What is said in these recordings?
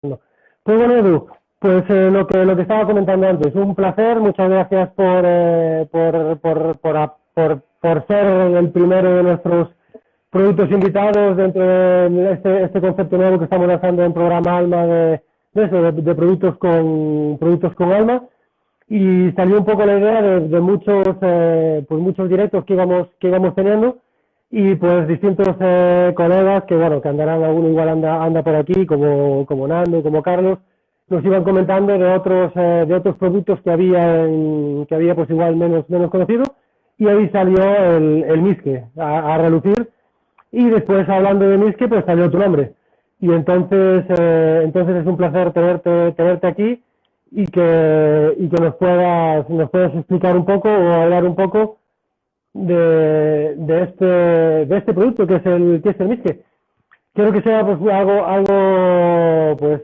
No. Pues bueno, Edu, pues lo que estaba comentando antes, un placer, muchas gracias por ser el primero de nuestros productos invitados dentro de este concepto nuevo que estamos lanzando en programa Alma de productos con alma. Y salió un poco la idea de muchos, pues muchos directos que íbamos teniendo y pues distintos colegas que bueno, que andarán, alguno igual anda por aquí, como Nando, como Carlos, nos iban comentando de otros productos que había pues igual menos conocido, y ahí salió el Misque a relucir, y después hablando de Misque pues salió tu nombre. Y entonces es un placer tenerte aquí y que nos puedas explicar un poco o hablar un poco de este producto que es el Misque. Quiero que sea pues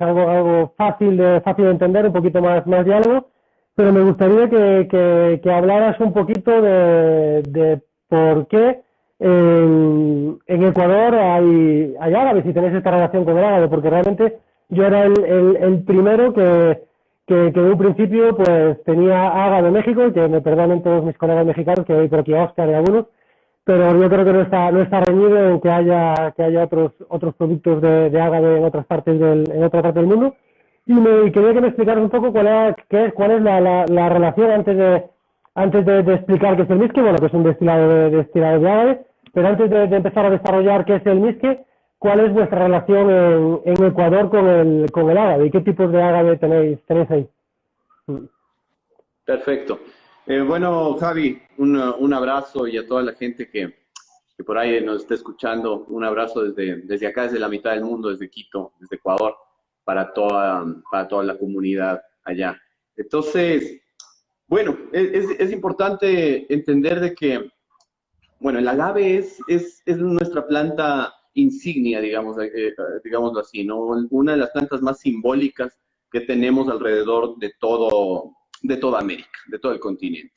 algo fácil de entender, un poquito más diálogo, pero me gustaría que hablaras un poquito de por qué en Ecuador hay árabes y tenéis esta relación con el árabe, porque realmente yo era el primero que de un principio pues tenía árabe de México, y que me perdonen todos mis colegas mexicanos, que hoy por aquí Oscar y algunos, pero yo creo que no está reñido en que haya otros productos de ágave en otra parte del mundo. Y quería que me explicaras un poco cuál es la relación antes de explicar qué es el misque, bueno, que es un destilado de ágave, pero antes de empezar a desarrollar qué es el misque, ¿cuál es vuestra relación en Ecuador con el ágave y qué tipos de ágave tenéis ahí? Perfecto. Bueno, Javi, un abrazo y a toda la gente que por ahí nos está escuchando, un abrazo desde acá, desde la mitad del mundo, desde Quito, desde Ecuador, para toda la comunidad allá. Entonces, bueno, es importante entender de que, bueno, el agave es nuestra planta insignia, digamos, digámoslo así, ¿no? Una de las plantas más simbólicas que tenemos alrededor de toda América, de todo el continente.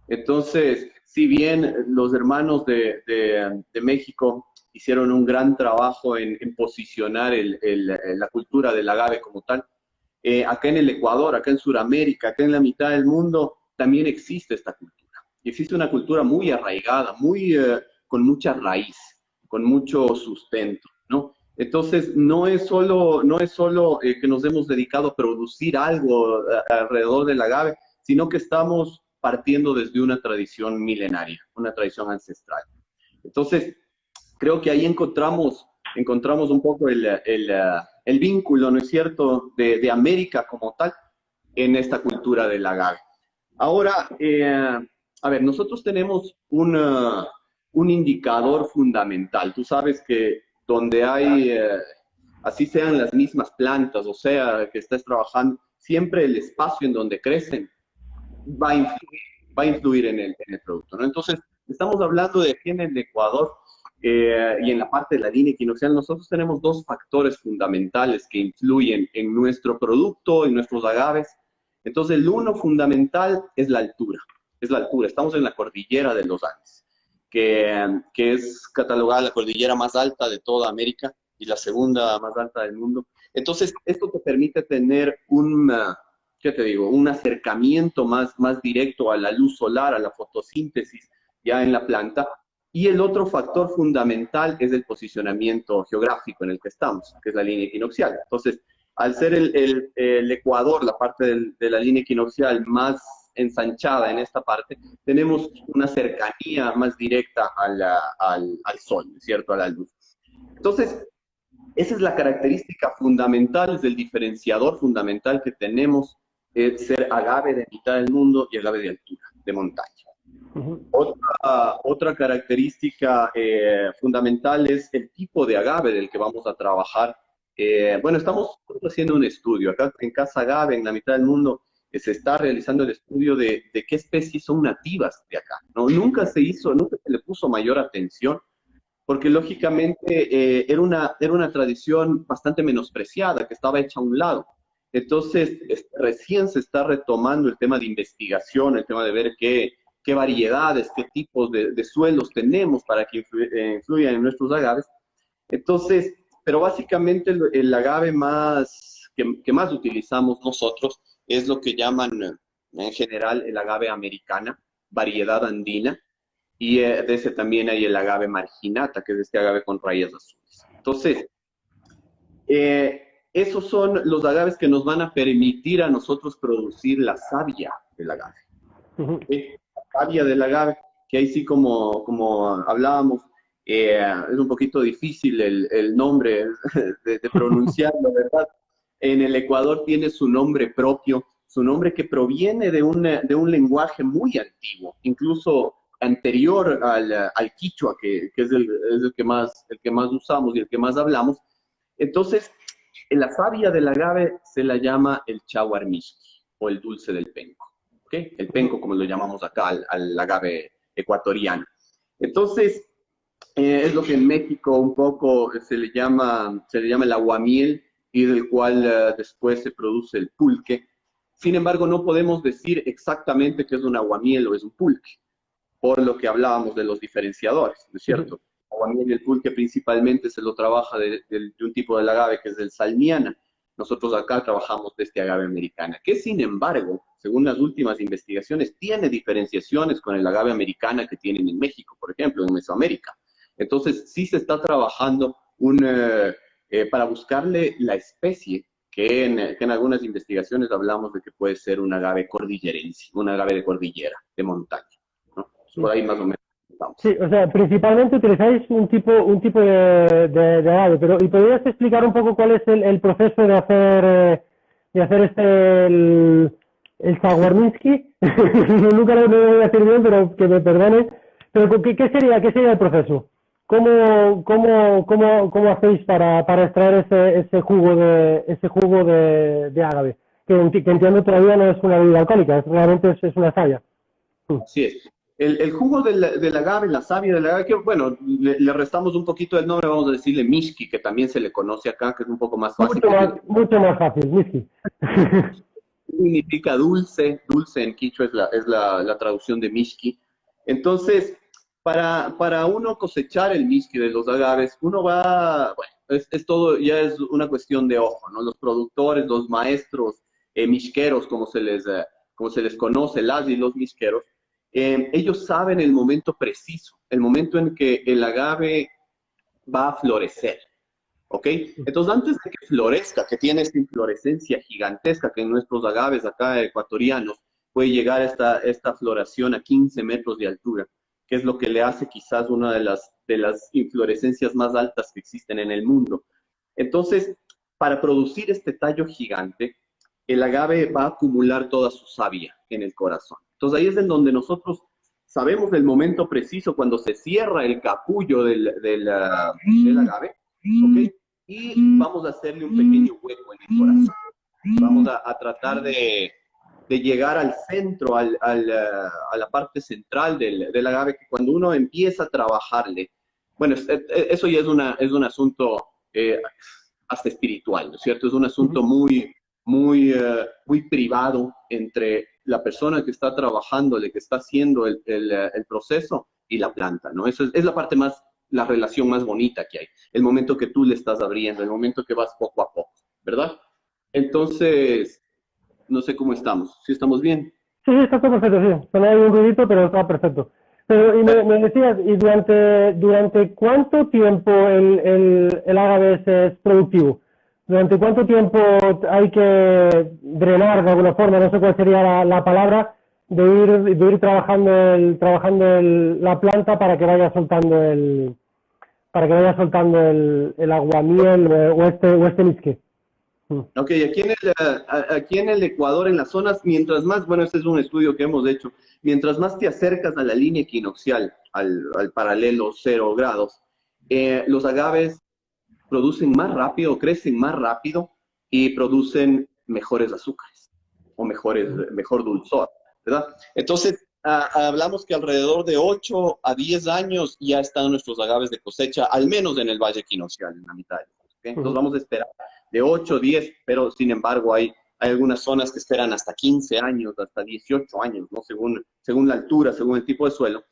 Entonces, si bien los hermanos de México hicieron un gran trabajo en posicionar la cultura del agave como tal, acá en el Ecuador, acá en Sudamérica, acá en la mitad del mundo, también existe esta cultura. Y existe una cultura muy arraigada, con mucha raíz, con mucho sustento, ¿no? Entonces, no es solo que nos hemos dedicado a producir algo alrededor del agave, sino que estamos partiendo desde una tradición milenaria, una tradición ancestral. Entonces, creo que ahí encontramos un poco el vínculo, ¿no es cierto?, de América como tal en esta cultura del agave. Ahora, a ver, nosotros tenemos un indicador fundamental. Tú sabes que donde hay, así sean las mismas plantas, o sea, que estés trabajando, siempre el espacio en donde crecen va a influir, va a influir en el producto, ¿no? Entonces, estamos hablando de que en el Ecuador y en la parte de la línea equinoccial, nosotros tenemos dos factores fundamentales que influyen en nuestro producto, en nuestros agaves. Entonces, el uno fundamental es la altura. Es la altura. Estamos en la cordillera de los Andes, que es catalogada la cordillera más alta de toda América y la segunda más alta del mundo. Entonces, esto te permite tener ¿qué te digo? Un acercamiento más directo a la luz solar, a la fotosíntesis ya en la planta. Y el otro factor fundamental es el posicionamiento geográfico en el que estamos, que es la línea equinoccial. Entonces, al ser el Ecuador, la parte de la línea equinoccial más ensanchada en esta parte, tenemos una cercanía más directa al sol, ¿cierto? A la luz. Entonces, esa es la característica fundamental, es el diferenciador fundamental que tenemos, ser agave de mitad del mundo y agave de altura, de montaña. Otra característica fundamental es el tipo de agave del que vamos a trabajar. Bueno, estamos haciendo un estudio. Acá en Casa Agave, en la mitad del mundo, se está realizando el estudio de qué especies son nativas de acá, ¿no? Nunca se le puso mayor atención, porque lógicamente era una tradición bastante menospreciada, que estaba hecha a un lado. Entonces, recién se está retomando el tema de investigación, el tema de ver qué variedades, qué tipos de suelos tenemos para que influyan en nuestros agaves. Entonces, pero básicamente el agave que más utilizamos nosotros es lo que llaman en general el agave americana, variedad andina, y de ese también hay el agave marginata, que es este agave con rayas azules. Entonces, esos son los agaves que nos van a permitir a nosotros producir la savia del agave. ¿Sí? La savia del agave, que ahí sí como hablábamos, es un poquito difícil el nombre de pronunciarlo, ¿verdad? En el Ecuador tiene su nombre propio, su nombre que proviene de un lenguaje muy antiguo, incluso anterior al quichua, que es el que más usamos y el que más hablamos. Entonces, en la savia del agave se la llama el chaguarmishki o el dulce del penco. ¿Okay? El penco, como lo llamamos acá al agave ecuatoriano. Entonces, es lo que en México un poco se le llama el aguamiel y del cual después se produce el pulque. Sin embargo, no podemos decir exactamente que es un aguamiel o es un pulque, por lo que hablábamos de los diferenciadores, ¿no es cierto? El aguamiel y el pulque principalmente se lo trabaja de un tipo de agave que es el salmiana. Nosotros acá trabajamos de este agave americana, que sin embargo, según las últimas investigaciones, tiene diferenciaciones con el agave americana que tienen en México, por ejemplo, en Mesoamérica. Entonces, sí se está trabajando para buscarle la especie, que en algunas investigaciones hablamos de que puede ser un agave cordillerense, un agave de cordillera, de montaña, ¿no? Por ahí más o menos estamos. Sí, o sea, principalmente utilizáis un tipo de agave, pero ¿y podrías explicar un poco cuál es el proceso de hacer el Saguarninsky? Nunca lo voy a decir bien, pero que me perdones. Pero ¿qué sería el proceso? ¿Cómo hacéis para extraer ese jugo de agave? Que entiendo todavía no es una bebida alcohólica, realmente es una savia. Así es. El jugo del agave, la savia del agave, que bueno, le restamos un poquito el nombre, vamos a decirle mishki, que también se le conoce acá, que es un poco más fácil. Mucho más fácil, mishki. Significa dulce en quichua es la traducción de mishki. Entonces, para uno cosechar el mishki de los agaves, uno va, bueno, es todo, ya es una cuestión de ojo, ¿no? Los productores, los maestros mishqueros, como se les conoce, las y los mishqueros, ellos saben el momento preciso, el momento en que el agave va a florecer, ¿ok? Entonces, antes de que florezca, que tiene esta inflorescencia gigantesca que en nuestros agaves acá ecuatorianos puede llegar esta floración a 15 metros de altura, que es lo que le hace quizás una de las inflorescencias más altas que existen en el mundo. Entonces, para producir este tallo gigante, el agave va a acumular toda su savia en el corazón. Entonces ahí es en donde nosotros sabemos el momento preciso cuando se cierra el capullo del agave, ¿okay? Y vamos a hacerle un pequeño hueco en el corazón. Vamos a tratar de llegar al centro, a la parte central del agave, que cuando uno empieza a trabajarle, bueno, eso ya es un asunto hasta espiritual, ¿no es cierto? Es un asunto muy privado entre la persona que está trabajándole, que está haciendo el proceso y la planta, ¿no? Eso es la parte la relación más bonita que hay. El momento que tú le estás abriendo, el momento que vas poco a poco, ¿verdad? Entonces, no sé cómo estamos. ¿Sí estamos bien? Sí, está todo perfecto, sí. Solo hay un ruidito, pero está perfecto. Pero, y me decías, ¿y durante cuánto tiempo el agave es productivo? ¿Durante cuánto tiempo hay que drenar de alguna forma? No sé cuál sería la palabra, de ir trabajando la planta para que vaya soltando el aguamiel o este misque. Ok, aquí en el Ecuador, en las zonas, mientras más, bueno, este es un estudio que hemos hecho, mientras más te acercas a la línea equinoccial, al paralelo 0 grados, los agaves producen más rápido, crecen más rápido y producen mejores azúcares o mejor dulzor, ¿verdad? Entonces, hablamos que alrededor de 8 a 10 años ya están nuestros agaves de cosecha, al menos en el Valle Equinoccial, en la mitad. ¿Okay? Entonces, vamos a esperar de 8, 10, pero sin embargo hay algunas zonas que esperan hasta 15 años, hasta 18 años, ¿no? Según la altura, según el tipo de suelo.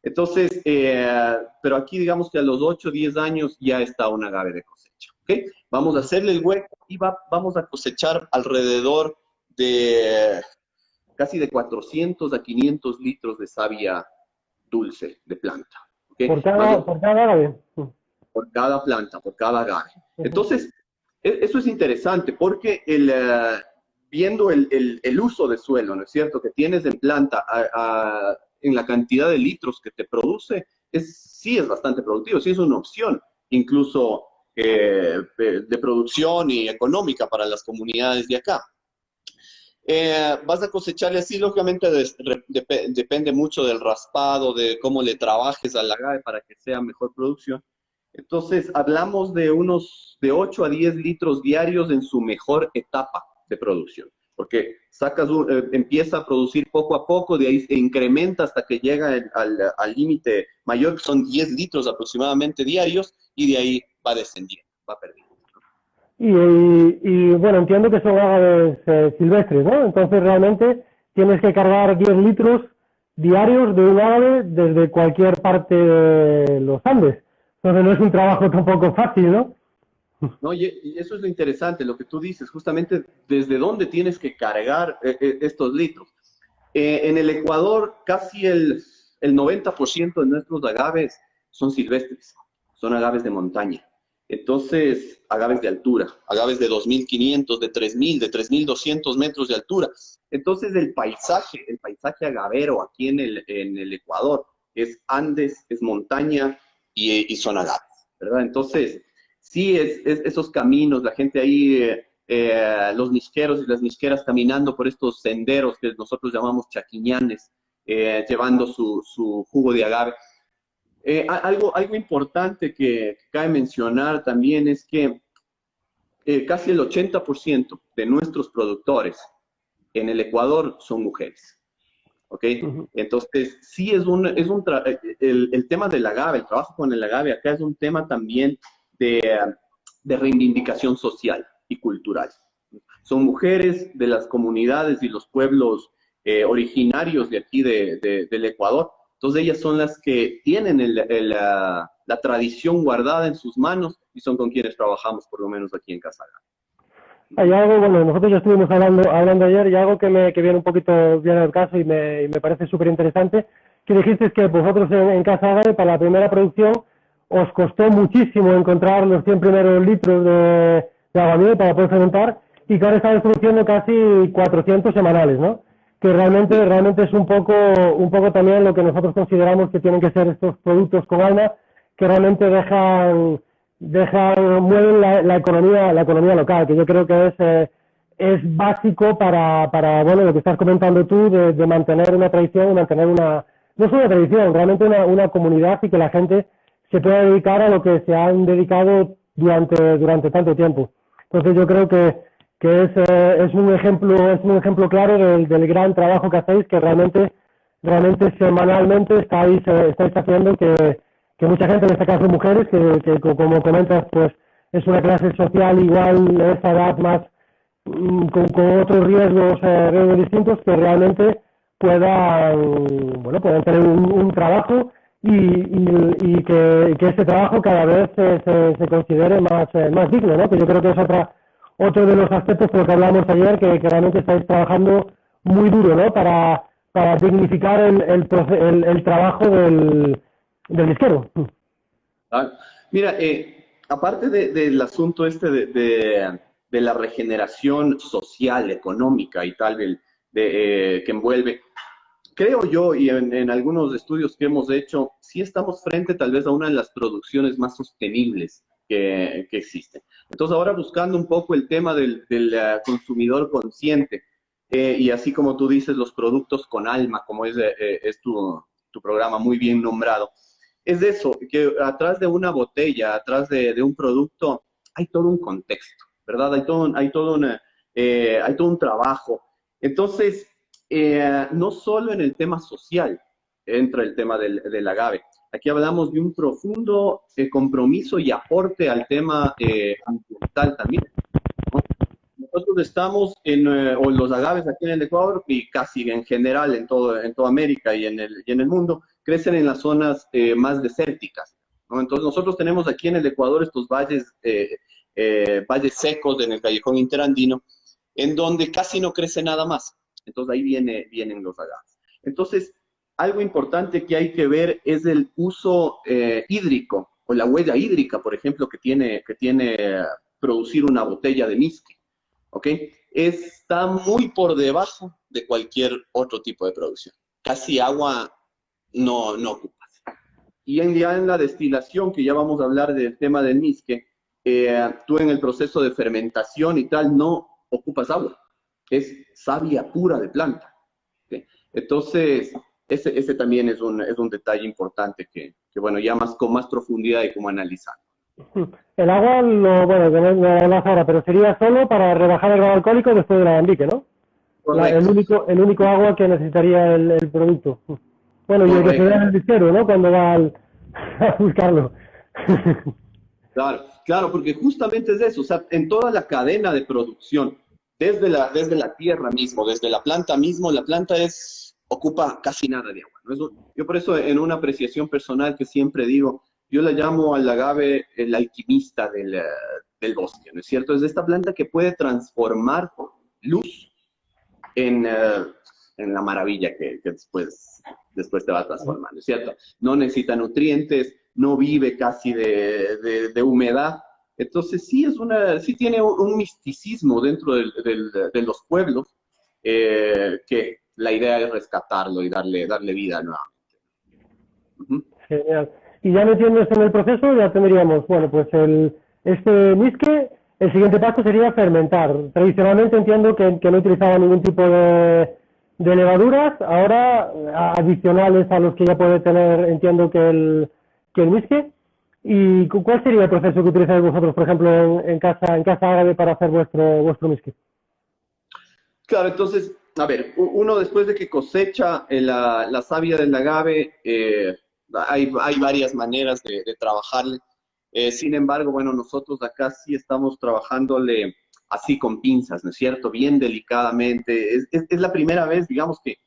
Entonces, pero aquí digamos que a los 8, 10 años ya está un agave de cosecha. ¿ok? Vamos a hacerle el hueco y vamos a cosechar alrededor de casi de 400 a 500 litros de savia dulce de planta, ¿ok? Por cada árabe. Por cada planta, por cada agave. Ujú. Entonces, eso es interesante porque viendo el uso de suelo, ¿no es cierto?, que tienes en planta en la cantidad de litros que te produce, sí es bastante productivo, sí es una opción, incluso de producción y económica para las comunidades de acá. Vas a cosecharle así, lógicamente depende mucho del raspado, de cómo le trabajes al agave para que sea mejor producción. Entonces, hablamos de unos de 8 a 10 litros diarios en su mejor etapa de producción, porque empieza a producir poco a poco, de ahí se incrementa hasta que llega al límite mayor, que son 10 litros aproximadamente diarios, y de ahí va descendiendo, va perdiendo. Bueno, entiendo que son agaves silvestres, ¿no? Entonces realmente tienes que cargar 10 litros diarios de un agave desde cualquier parte de los Andes. Entonces no es un trabajo tampoco fácil, ¿no? No, y eso es lo interesante, lo que tú dices, justamente desde dónde tienes que cargar estos litros. En el Ecuador, casi el 90% de nuestros agaves son silvestres, son agaves de montaña. Entonces, agaves de altura, agaves de 2.500, de 3.000, de 3.200 metros de altura. Entonces, el paisaje agavero aquí en el Ecuador es Andes, es montaña y son agaves, ¿verdad? Entonces, sí, esos caminos, la gente ahí, los misqueros y las misqueras caminando por estos senderos que nosotros llamamos chaquiñanes, llevando su jugo de agave. Algo importante que cabe mencionar también es que casi el 80% de nuestros productores en el Ecuador son mujeres, ¿ok? Ujú. Entonces, sí el tema del agave, el trabajo con el agave acá es un tema también de reivindicación social y cultural. Son mujeres de las comunidades y los pueblos originarios de aquí del Ecuador. Entonces ellas son las que tienen la tradición guardada en sus manos y son con quienes trabajamos, por lo menos aquí en Casaga. Hay algo, bueno, nosotros ya estuvimos hablando ayer y algo que viene un poquito bien al caso y me parece súper interesante, que dijiste que vosotros en Casa Agave, para la primera producción, os costó muchísimo encontrar los 100 primeros litros de agua para poder fermentar y que ahora estáis produciendo casi 400 semanales, ¿no? Que Sí. realmente es un poco también lo que nosotros consideramos que tienen que ser estos productos con alma, que realmente mueven la economía local, que yo creo que es básico para bueno, lo que estás comentando tú, de mantener una tradición y mantener no solo una tradición, realmente una comunidad y que la gente se pueda dedicar a lo que se han dedicado durante tanto tiempo. Entonces yo creo que es un ejemplo claro del gran trabajo que hacéis, que realmente semanalmente estáis haciendo que mucha gente, en este caso mujeres, que como comentas, pues es una clase social igual, de esa edad más, con otros riesgos distintos, que realmente puedan tener un trabajo y que ese trabajo cada vez se considere más digno, ¿no? Que yo creo que es otro de los aspectos por los que hablamos ayer, que realmente estáis trabajando muy duro, ¿no? Para dignificar el trabajo del disquero. Ah, mira, aparte del asunto este de la regeneración social, económica y tal, que envuelve, creo yo, y en algunos estudios que hemos hecho, sí estamos frente tal vez a una de las producciones más sostenibles que existen. Entonces, ahora buscando un poco el tema del consumidor consciente, y así como tú dices, los productos con alma, como es tu programa muy bien nombrado, es eso, que atrás de una botella, atrás de un producto, hay todo un contexto, ¿verdad? Hay todo un trabajo. Entonces, no solo en el tema social entra el tema del agave. Aquí hablamos de un profundo compromiso y aporte al tema ambiental también, ¿no? Nosotros estamos o los agaves aquí en el Ecuador y casi en general en toda América y en el mundo, crecen en las zonas más desérticas, ¿no? Entonces nosotros tenemos aquí en el Ecuador estos valles valles secos en el callejón interandino, en donde casi no crece nada más. Entonces ahí vienen los agaves. Entonces, algo importante que hay que ver es el uso hídrico o la huella hídrica, por ejemplo, que tiene producir una botella de whisky. ¿Ok? Está muy por debajo de cualquier otro tipo de producción. Casi agua no ocupas. Y ya en la destilación, que ya vamos a hablar del tema del whisky, tú en el proceso de fermentación y tal no ocupas agua. Es savia pura de planta. ¿Okay? Entonces, ese también es un detalle importante que, bueno, ya más con más profundidad y como analizar. El agua, bueno, que no hablas ahora, pero sería solo para rebajar el grado alcohólico después del alambique, ¿no? Correcto. El único agua que necesitaría el producto. Bueno, y el que se Correcto. da en el disquero, ¿no? Cuando va a buscarlo. Claro, porque justamente es eso, o sea, en toda la cadena de producción, desde la tierra mismo, desde la planta mismo, la planta ocupa casi nada de agua, ¿no? Yo por eso en una apreciación personal que siempre digo, yo la llamo al agave el alquimista del bosque, ¿no es cierto? Es esta planta que puede transformar luz en, eh, en la maravilla que después te va a transformar, ¿no es cierto? No necesita nutrientes, no vive casi de humedad. Entonces sí tiene un misticismo dentro de los pueblos, que la idea es rescatarlo y darle vida nuevamente. Ujú. Genial. Y ya metiéndose en el proceso, ya tendríamos, bueno, pues este whisky, el siguiente paso sería fermentar. Tradicionalmente entiendo que no utilizaba ningún tipo de levaduras, ahora adicionales a los que ya puede tener, entiendo que el whisky. ¿Y cuál sería el proceso que utilizáis vosotros, por ejemplo, en casa árabe para hacer vuestro whisky? Claro, entonces, a ver, uno después de que cosecha la savia del agave, hay varias maneras de trabajarle. Sin embargo, bueno, nosotros acá sí estamos trabajándole así con pinzas, ¿no es cierto? Bien delicadamente. Es la primera vez, digamos, que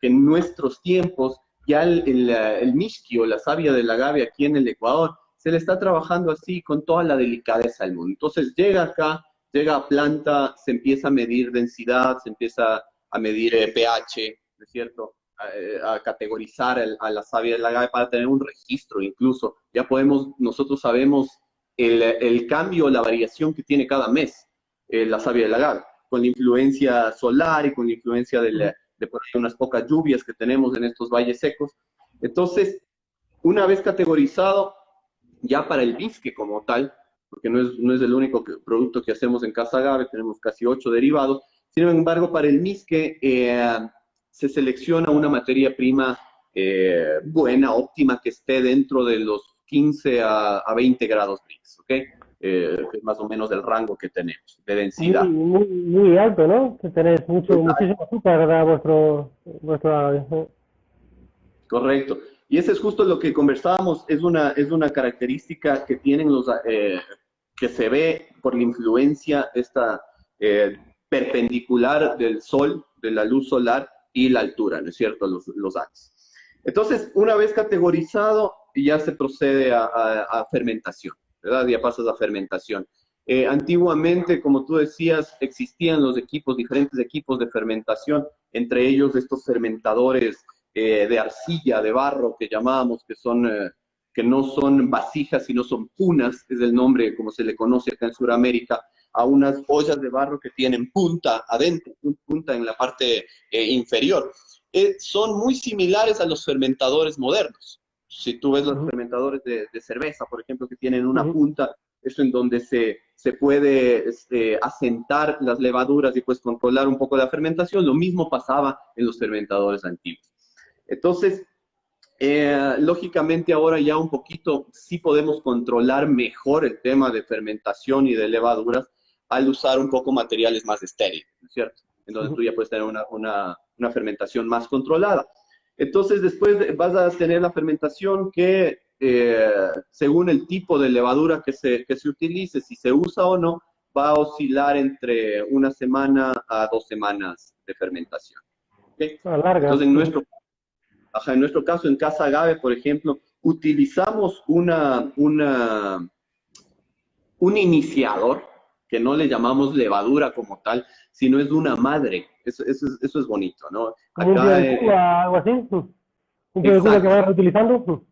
en nuestros tiempos ya el misqui o la savia del agave aquí en el Ecuador se le está trabajando así con toda la delicadeza del mundo. Entonces llega acá, llega a planta, se empieza a medir densidad, se empieza a medir pH, ¿no es cierto? A categorizar a la savia del agave para tener un registro incluso. Ya nosotros sabemos el cambio, la variación que tiene cada mes la savia del agave, con la influencia solar y con la influencia de por ahí unas pocas lluvias que tenemos en estos valles secos. Entonces, una vez categorizado, ya para el bisque como tal, porque no es el único producto que hacemos en Casa Agave, tenemos casi 8 derivados. Sin embargo, para el misque se selecciona una materia prima buena, óptima, que esté dentro de los 15 a 20 grados Brix, ¿ok? Que es más o menos el rango que tenemos de Muy, densidad. muy, muy alto, ¿no? Que tenéis muchísimo azúcar, ¿verdad? Vuestro agave. Correcto. Y ese es justo lo que conversábamos, es una característica que tienen que se ve por la influencia esta perpendicular del sol, de la luz solar y la altura, ¿no es cierto? Los años. Entonces, una vez categorizado, ya se procede a fermentación, ¿verdad? Ya pasas a fermentación. Antiguamente, como tú decías, existían diferentes equipos de fermentación, entre ellos estos fermentadores de arcilla, de barro, que llamábamos, que no son vasijas, sino son punas, es el nombre como se le conoce acá en Sudamérica, a unas ollas de barro que tienen punta adentro, punta en la parte inferior. Son muy similares a los fermentadores modernos. Si tú ves los fermentadores de cerveza, por ejemplo, que tienen una punta, es en donde se puede asentar las levaduras y pues controlar un poco la fermentación. Lo mismo pasaba en los fermentadores antiguos. Entonces, lógicamente ahora ya un poquito sí podemos controlar mejor el tema de fermentación y de levaduras al usar un poco materiales más estériles, ¿no es cierto? En donde tú ya puedes tener una fermentación más controlada. Entonces, después vas a tener la fermentación que, según el tipo de levadura que se utilice, si se usa o no, va a oscilar entre una semana a 2 semanas de fermentación. ¿Okay? Larga. Entonces, en nuestro caso, en Casa Agave, por ejemplo, utilizamos un iniciador, que no le llamamos levadura como tal, sino es una madre. Eso es bonito, ¿no? Como un pie Acá, de Cuba, algo así. Un pie de Cuba que exacto, vas reutilizando.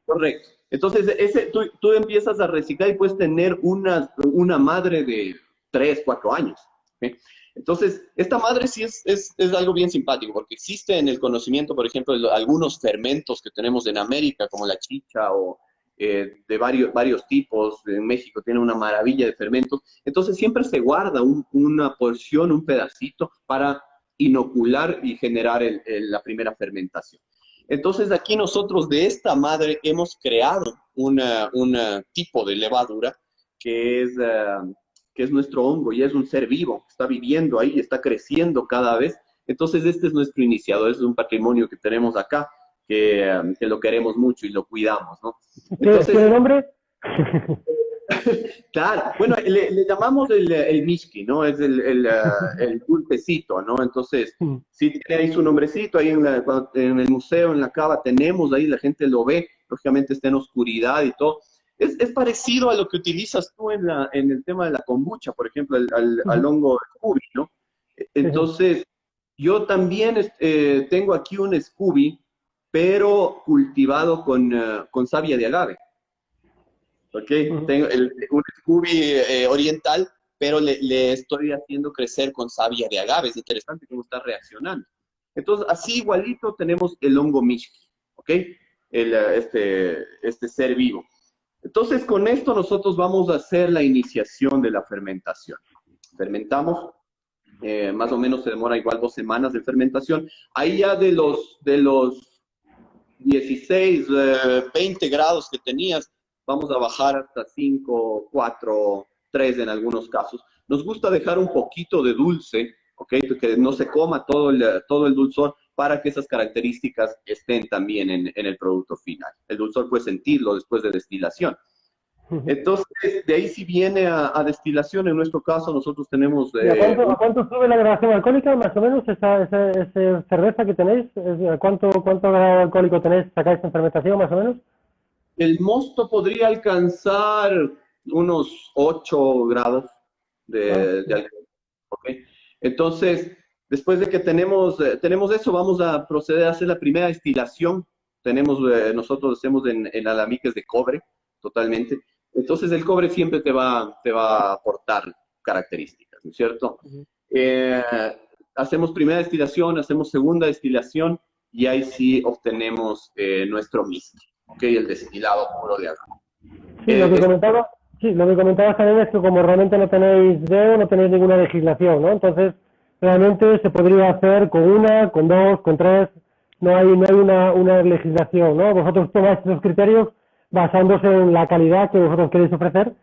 correcto. Entonces, tú empiezas a reciclar y puedes tener una madre de 3, 4 años. ¿Sí? Entonces, esta madre sí es algo bien simpático, porque existe en el conocimiento, por ejemplo, algunos fermentos que tenemos en América, como la chicha o de varios tipos. En México tiene una maravilla de fermentos. Entonces, siempre se guarda una porción, un pedacito, para inocular y generar la primera fermentación. Entonces, aquí nosotros de esta madre hemos creado un tipo de levadura que es, que es nuestro hongo y es un ser vivo, está viviendo ahí, está creciendo cada vez. Entonces, este es nuestro iniciador, es un patrimonio que tenemos acá, que lo queremos mucho y lo cuidamos, ¿no? ¿Tiene Entonces, nombre? claro, bueno, le llamamos el miski, ¿no? Es el dulcecito, ¿no? Entonces, sí tiene ahí su nombrecito, ahí en el museo, en la cava, tenemos ahí, la gente lo ve, lógicamente está en oscuridad y todo. Es parecido a lo que utilizas tú en el tema de la kombucha, por ejemplo, al hongo Scooby, ¿no? Sí, sí. Entonces, yo también tengo aquí un Scooby, pero cultivado con savia de agave. ¿Ok? Ujú. Tengo un Scooby oriental, pero le estoy haciendo crecer con savia de agave. Es interesante cómo está reaccionando. Entonces, así igualito tenemos el hongo Mishki, ¿ok? Este ser vivo. Entonces, con esto nosotros vamos a hacer la iniciación de la fermentación. Fermentamos, más o menos se demora igual 2 semanas de fermentación. Ahí ya de los 16, 20 grados que tenías, vamos a bajar hasta 5, 4, 3 en algunos casos. Nos gusta dejar un poquito de dulce, ¿ok? Que no se coma todo el dulzor para que esas características estén también en el producto final. El dulzor puede sentirlo después de destilación. Ujú. Entonces, de ahí si viene a destilación, en nuestro caso nosotros tenemos ¿Y a cuánto sube la graduación alcohólica, más o menos, esa cerveza que tenéis? ¿A cuánto grado alcohólico tenéis, sacáis en fermentación, más o menos? el mosto podría alcanzar unos 8 grados Ah, de alcohol. ¿Ok? Entonces, después de que tenemos eso, vamos a proceder a hacer la primera destilación. Nosotros hacemos en alamiques de cobre, totalmente. Entonces, el cobre siempre te va a aportar características, ¿no es cierto? ujú. Eh, Hacemos primera destilación, hacemos segunda destilación y ahí sí obtenemos nuestro mist, ¿ok? El destilado puro de agua. Sí, lo que Es comentaba, sí, lo que comentabas también es que como realmente no tenéis DEO, no tenéis ninguna legislación, ¿no? Entonces, realmente se podría hacer con una, con dos, con tres, no hay una legislación, ¿no? Vosotros tomáis esos criterios basándose en la calidad que vosotros queréis ofrecer,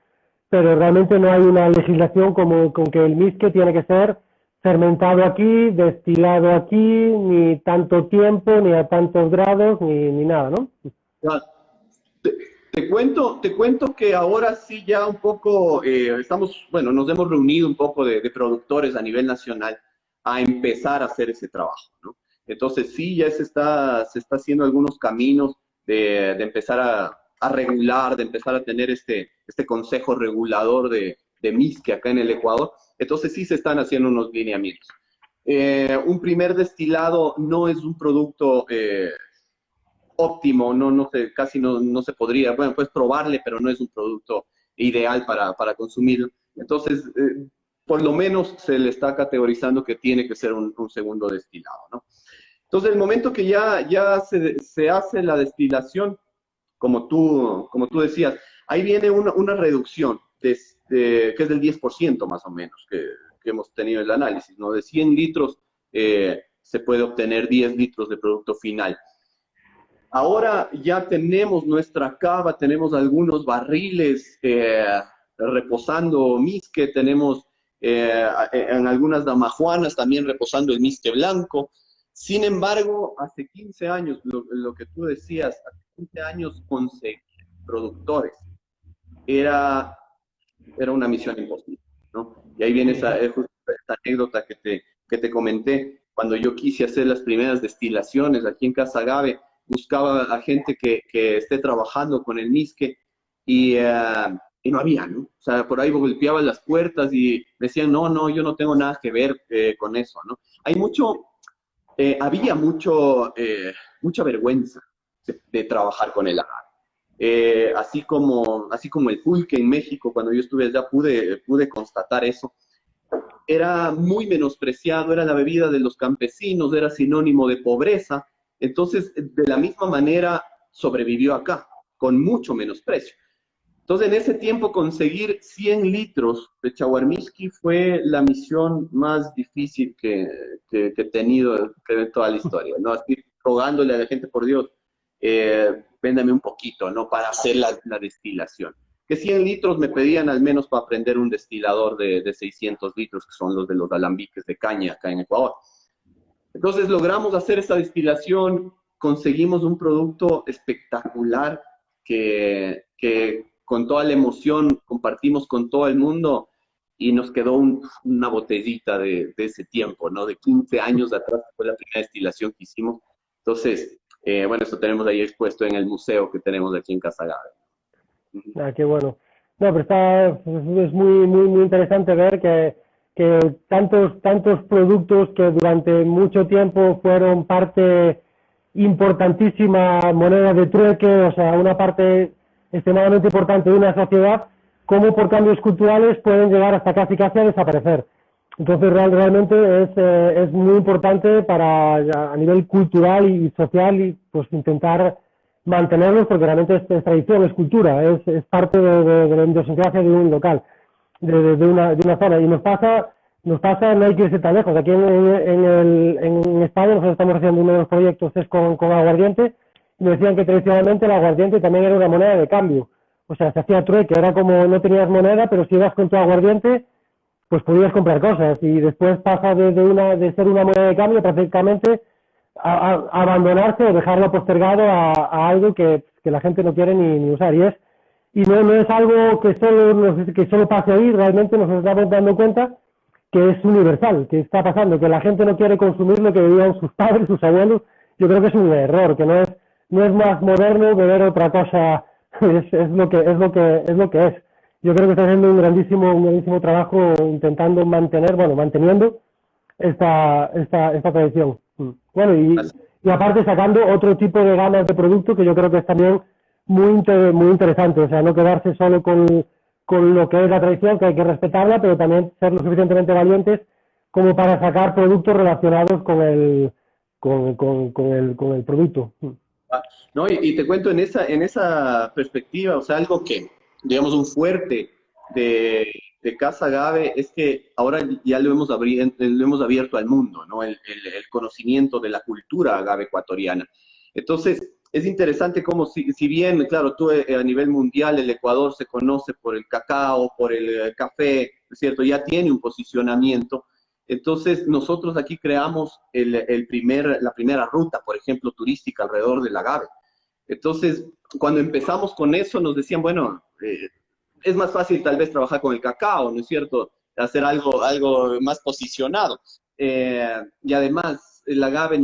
pero realmente no hay una legislación como con que el misque tiene que ser fermentado aquí, destilado aquí, ni tanto tiempo, ni a tantos grados, ni nada, ¿no? Ya, Te, te cuento que ahora sí ya un poco estamos, bueno, nos hemos reunido un poco de productores a nivel nacional a empezar a hacer ese trabajo, ¿no? Entonces sí, ya se está haciendo algunos caminos de empezar a regular, de empezar a tener este consejo regulador de MISC acá en el Ecuador. Entonces sí se están haciendo unos lineamientos. Un primer destilado no es un producto óptimo, casi no se podría, bueno, puedes probarle, pero no es un producto ideal para consumirlo. Entonces, por lo menos se le está categorizando que tiene que ser un segundo destilado, ¿no? Entonces, el momento que ya se hace la destilación, como tú decías, ahí viene una reducción, que es del 10% más o menos, que hemos tenido el análisis, ¿no? De 100 litros se puede obtener 10 litros de producto final. Ahora ya tenemos nuestra cava, tenemos algunos barriles reposando misque, tenemos en algunas damajuanas también reposando el misque blanco. Sin embargo, hace 15 años, lo que tú decías, hace 15 años conseguir productores era, era una misión imposible, ¿no? Y ahí viene esta anécdota que te comenté. Cuando yo quise hacer las primeras destilaciones aquí en Casa Agave, buscaba a gente que esté trabajando con el misque y y no había, ¿no? O sea, por ahí golpeaban las puertas y decían, no, no, yo no tengo nada que ver con eso, ¿no? Hay mucho, había mucha vergüenza de trabajar con el agave. Así como el pulque en México, cuando yo estuve allá pude constatar eso. Era muy menospreciado, era la bebida de los campesinos, era sinónimo de pobreza. Entonces, de la misma manera, sobrevivió acá, con mucho menosprecio. Entonces, en ese tiempo, conseguir 100 litros de chaguarmiski fue la misión más difícil que he tenido en toda la historia, ¿no? Así, rogándole a la gente, por Dios, véndame un poquito, ¿no? Para hacer la destilación. Que 100 litros me pedían al menos para aprender un destilador de 600 litros, que son los de los alambiques de caña acá en Ecuador. Entonces, logramos hacer esa destilación, conseguimos un producto espectacular que con toda la emoción compartimos con todo el mundo y nos quedó una botellita de ese tiempo, ¿no? De 15 años atrás fue la primera destilación que hicimos. Entonces, bueno, eso tenemos ahí expuesto en el museo que tenemos aquí en Casa Gave. Ah, qué bueno. No, pero es muy interesante ver que tantos productos que durante mucho tiempo fueron parte importantísima, moneda de trueque, o sea, una parte extremadamente importante de una sociedad, como por cambios culturales pueden llegar hasta casi a desaparecer. Entonces realmente es muy importante para a nivel cultural y social y pues intentar mantenerlos porque realmente es tradición, es cultura, es parte de la idiosincrasia de un local, de una zona. Y nos pasa, no hay que irse tan lejos. Aquí en España nosotros estamos haciendo uno de los proyectos es con aguardiente y nos decían que tradicionalmente el aguardiente también era una moneda de cambio. O sea, se hacía trueque, era como no tenías moneda, pero si ibas con tu aguardiente, pues podías comprar cosas y después pasa de ser una moneda de cambio prácticamente a abandonarse o dejarlo postergado a algo que la gente no quiere ni usar. Y no es algo que solo pase ahí, realmente nos estamos dando cuenta que es universal, que está pasando, que la gente no quiere consumir lo que vivían sus padres, sus abuelos. Yo creo que es un error, que no es más moderno beber otra cosa, es lo que es. Yo creo que está haciendo un grandísimo trabajo intentando manteniendo esta tradición. Bueno, y aparte sacando otro tipo de gamas de producto que yo creo que es también muy interesante, o sea, no quedarse solo con lo que es la tradición, que hay que respetarla, pero también ser lo suficientemente valientes como para sacar productos relacionados con el producto. No, y te cuento en esa perspectiva, o sea, algo que, digamos, un fuerte de Casa Agave es que ahora ya lo hemos abierto al mundo, ¿no? El conocimiento de la cultura agave ecuatoriana. Entonces, es interesante cómo, si bien, claro, tú a nivel mundial el Ecuador se conoce por el cacao, por el café, ¿es cierto? Ya tiene un posicionamiento. Entonces, nosotros aquí creamos la primera ruta, por ejemplo, turística alrededor del agave. Entonces, cuando empezamos con eso, nos decían, bueno, es más fácil tal vez trabajar con el cacao, ¿no es cierto? Hacer algo más posicionado. Y además, el agave,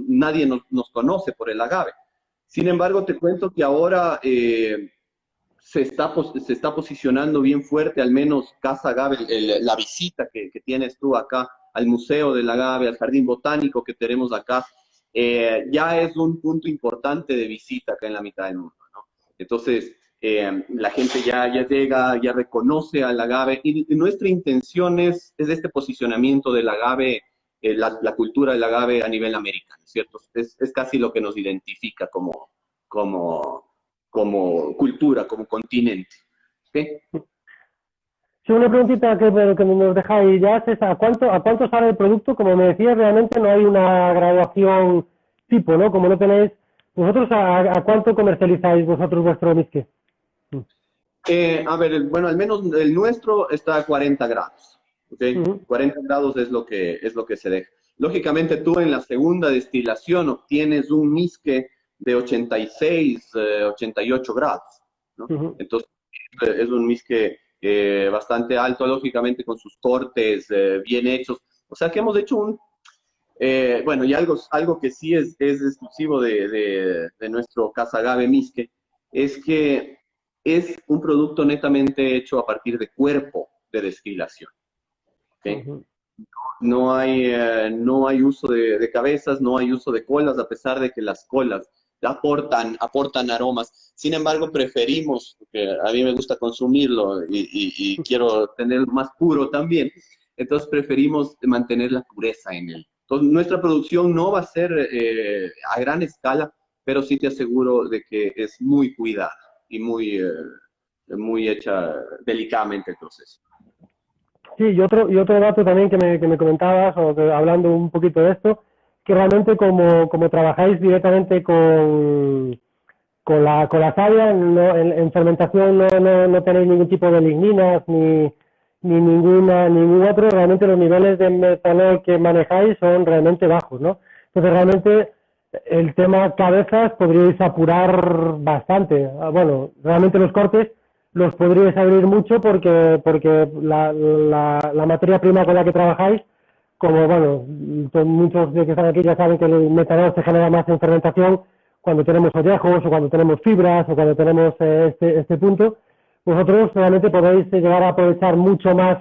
nadie nos conoce por el agave. Sin embargo, te cuento que ahora se está posicionando bien fuerte, al menos Casa Agave, la visita que tienes tú acá al Museo del Agave, al Jardín Botánico que tenemos acá, ya es un punto importante de visita acá en la mitad del mundo, ¿no? Entonces, la gente ya llega, ya reconoce al agave y nuestra intención es este posicionamiento del agave, la cultura del agave a nivel americano, ¿cierto? Es casi lo que nos identifica como, como cultura, como continente. ¿Okay? Sí, una preguntita que nos dejáis ya es a cuánto sale el producto? Como me decías, realmente no hay una graduación tipo, ¿no? Como no tenéis, ¿vosotros a cuánto comercializáis vosotros vuestro whisky? A ver, bueno, al menos el nuestro está a 40 grados. ¿Okay? Uh -huh. 40 grados es lo que se deja. Lógicamente tú en la segunda destilación obtienes un misque de 86, 88 grados, ¿no? Uh -huh. Entonces es un misque bastante alto, lógicamente con sus cortes bien hechos. O sea que hemos hecho bueno, y algo que sí es exclusivo de nuestro Casa Agave Misque, es que es un producto netamente hecho a partir de cuerpo de destilación. ¿Okay? Ujú. No hay uso de cabezas, no hay uso de colas, a pesar de que las colas aportan aromas. Sin embargo, preferimos, porque a mí me gusta consumirlo y quiero tenerlo más puro también, entonces preferimos mantener la pureza en él. Entonces, nuestra producción no va a ser a gran escala, pero sí te aseguro de que es muy cuidada y muy hecha delicadamente el proceso. Sí, y otro dato también que me comentabas, hablando un poquito de esto, que realmente como trabajáis directamente con la savia, en fermentación no tenéis ningún tipo de ligninas ningún otro, realmente los niveles de metanol que manejáis son realmente bajos, ¿no? Entonces realmente el tema cabezas podríais apurar bastante. Bueno, realmente los cortes los podríais abrir mucho porque la materia prima con la que trabajáis, como bueno, muchos de que están aquí ya saben que el metanol se genera más en fermentación cuando tenemos ollejos o cuando tenemos fibras o cuando tenemos este punto, vosotros realmente podéis llegar a aprovechar mucho más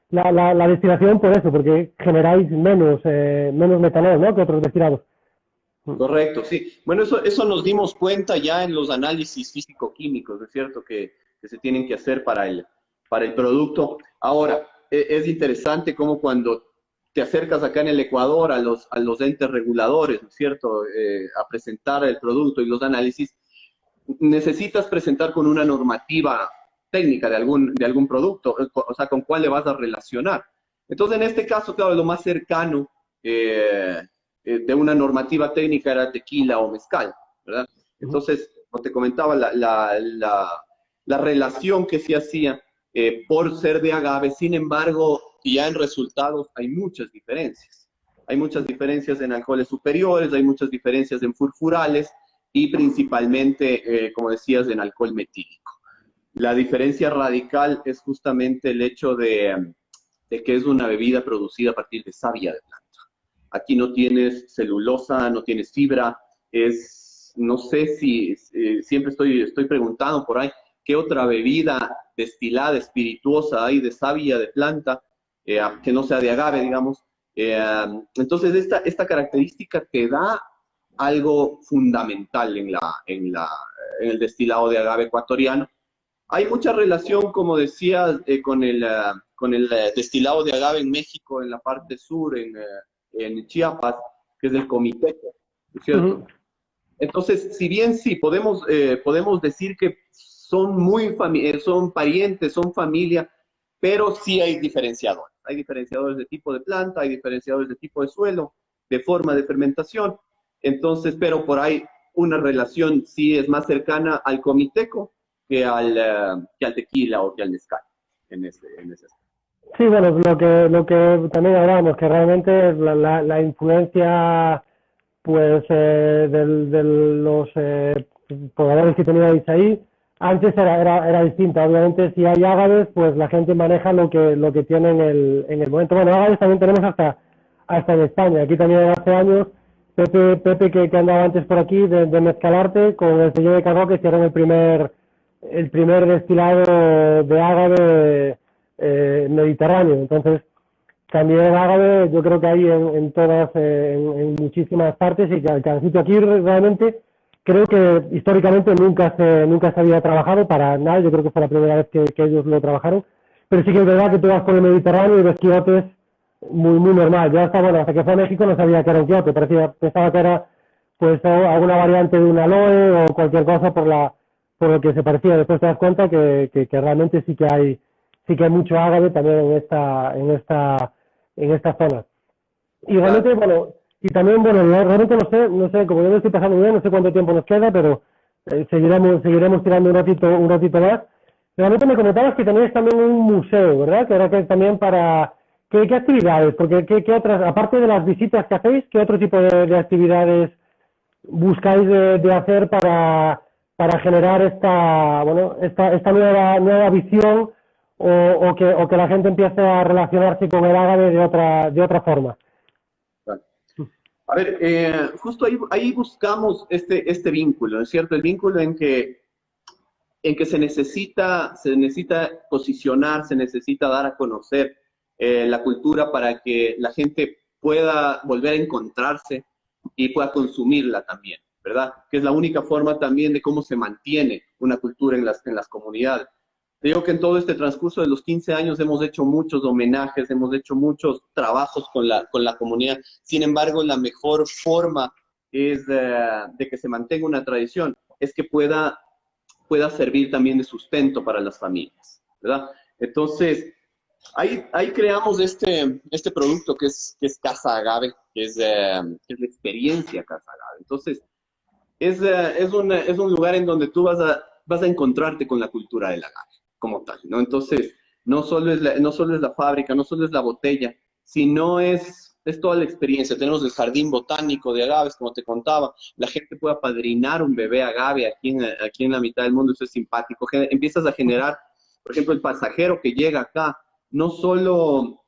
la destilación por eso, porque generáis menos metanol, ¿no?, que otros destilados. Correcto, sí. Bueno, eso nos dimos cuenta ya en los análisis físico-químicos, ¿no es cierto?, que se tienen que hacer para el producto. Ahora, es interesante cómo cuando te acercas acá en el Ecuador a los entes reguladores, ¿no es cierto?, a presentar el producto y los análisis, necesitas presentar con una normativa técnica de algún producto, o sea, con cuál le vas a relacionar. Entonces, en este caso, claro, lo más cercano de una normativa técnica era tequila o mezcal, ¿verdad? Entonces, como te comentaba, la relación que se hacía por ser de agave, sin embargo, ya en resultados hay muchas diferencias. Hay muchas diferencias en alcoholes superiores, hay muchas diferencias en furfurales y principalmente, como decías, en alcohol metílico. La diferencia radical es justamente el hecho de que es una bebida producida a partir de savia de planta. Aquí no tienes celulosa, no tienes fibra, no sé si, siempre estoy preguntando por ahí, ¿qué otra bebida destilada, espirituosa hay de savia de planta, que no sea de agave, digamos? Entonces, esta característica te da algo fundamental en el destilado de agave ecuatoriano. Hay mucha relación, como decías, con el destilado de agave en México, en la parte sur, en Chiapas, que es el comiteco, ¿no es cierto? Entonces, si bien sí, podemos decir que son parientes, son familia, pero sí hay diferenciadores. Hay diferenciadores de tipo de planta, hay diferenciadores de tipo de suelo, de forma de fermentación. Entonces, pero por ahí una relación sí es más cercana al comiteco que al tequila o que al mezcal en ese aspecto. Sí, bueno, lo que también hablábamos, que realmente la influencia pues de los pobladores que teníais ahí, antes era distinta. Obviamente, si hay ágaves, pues la gente maneja lo que tiene en el momento. Bueno, ágaves también tenemos hasta en España. Aquí también hace años, Pepe que andaba antes por aquí de Mezcalarte, con el sello de Cagó, que hicieron el primer destilado de ágave mediterráneo. Entonces, también el ágave yo creo que hay en todas, en muchísimas partes, y que cada sitio aquí realmente creo que históricamente nunca se había trabajado para nada. Yo creo que fue la primera vez que ellos lo trabajaron, pero sí que es verdad que tú vas por el Mediterráneo y ves quiotes muy normal. Yo hasta que fue a México no sabía que era un quiote, pensaba que era pues alguna variante de un aloe o cualquier cosa por lo que se parecía. Después te das cuenta que realmente sí que hay mucho ágave también en esta zona. Y realmente, Claro. bueno, y también, bueno, realmente no sé, como yo me estoy pasando bien, no sé cuánto tiempo nos queda, pero seguiremos tirando un ratito más. Realmente me comentabas que tenéis también un museo, ¿verdad? Que era que también para... ¿Qué actividades? Porque ¿qué otras, aparte de las visitas que hacéis, qué otro tipo de actividades buscáis de hacer para generar esta nueva visión o que la gente empiece a relacionarse con el ágave de otra forma? Claro. A ver, justo ahí buscamos este vínculo, ¿no es cierto? El vínculo en que en que se necesita posicionar, se necesita dar a conocer la cultura para que la gente pueda volver a encontrarse y pueda consumirla también, ¿verdad? Que es la única forma también de cómo se mantiene una cultura en las comunidades. Te digo que en todo este transcurso de los 15 años hemos hecho muchos homenajes, hemos hecho muchos trabajos con la comunidad. Sin embargo, la mejor forma es de que se mantenga una tradición, es que pueda servir también de sustento para las familias, ¿verdad? Entonces, ahí creamos este producto que es Casa Agave, que es la experiencia Casa Agave. Entonces, es un lugar en donde tú vas a encontrarte con la cultura del agave, como tal, ¿no? Entonces, no solo es la fábrica, no solo es la botella, sino es toda la experiencia. Tenemos el jardín botánico de agaves, como te contaba. La gente puede apadrinar un bebé agave aquí en la mitad del mundo. Eso es simpático. Empiezas a generar, por ejemplo, el pasajero que llega acá, no solo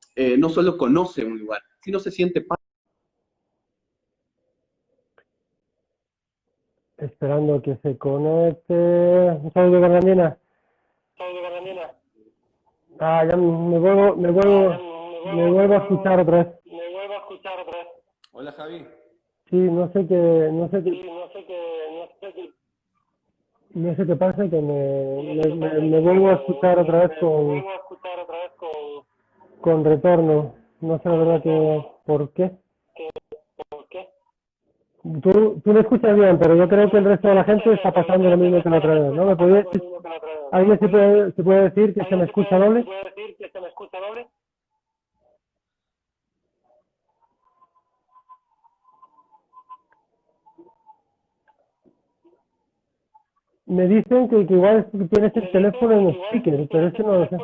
conoce un lugar, sino se siente parte. Esperando que se conecte. Un saludo, Bernardina. Ah, ya me vuelvo a escuchar otra vez. Hola, Javi. Sí, no sé qué pasa, que me vuelvo a escuchar otra vez con retorno. No sé la verdad que por qué. Tú me escuchas bien, pero yo creo que el resto de la gente está pasando lo mismo que la otra vez, ¿no? ¿Alguien se puede decir que se me escucha doble? Me dicen que igual tienes el teléfono en speaker, pero es que no lo sé.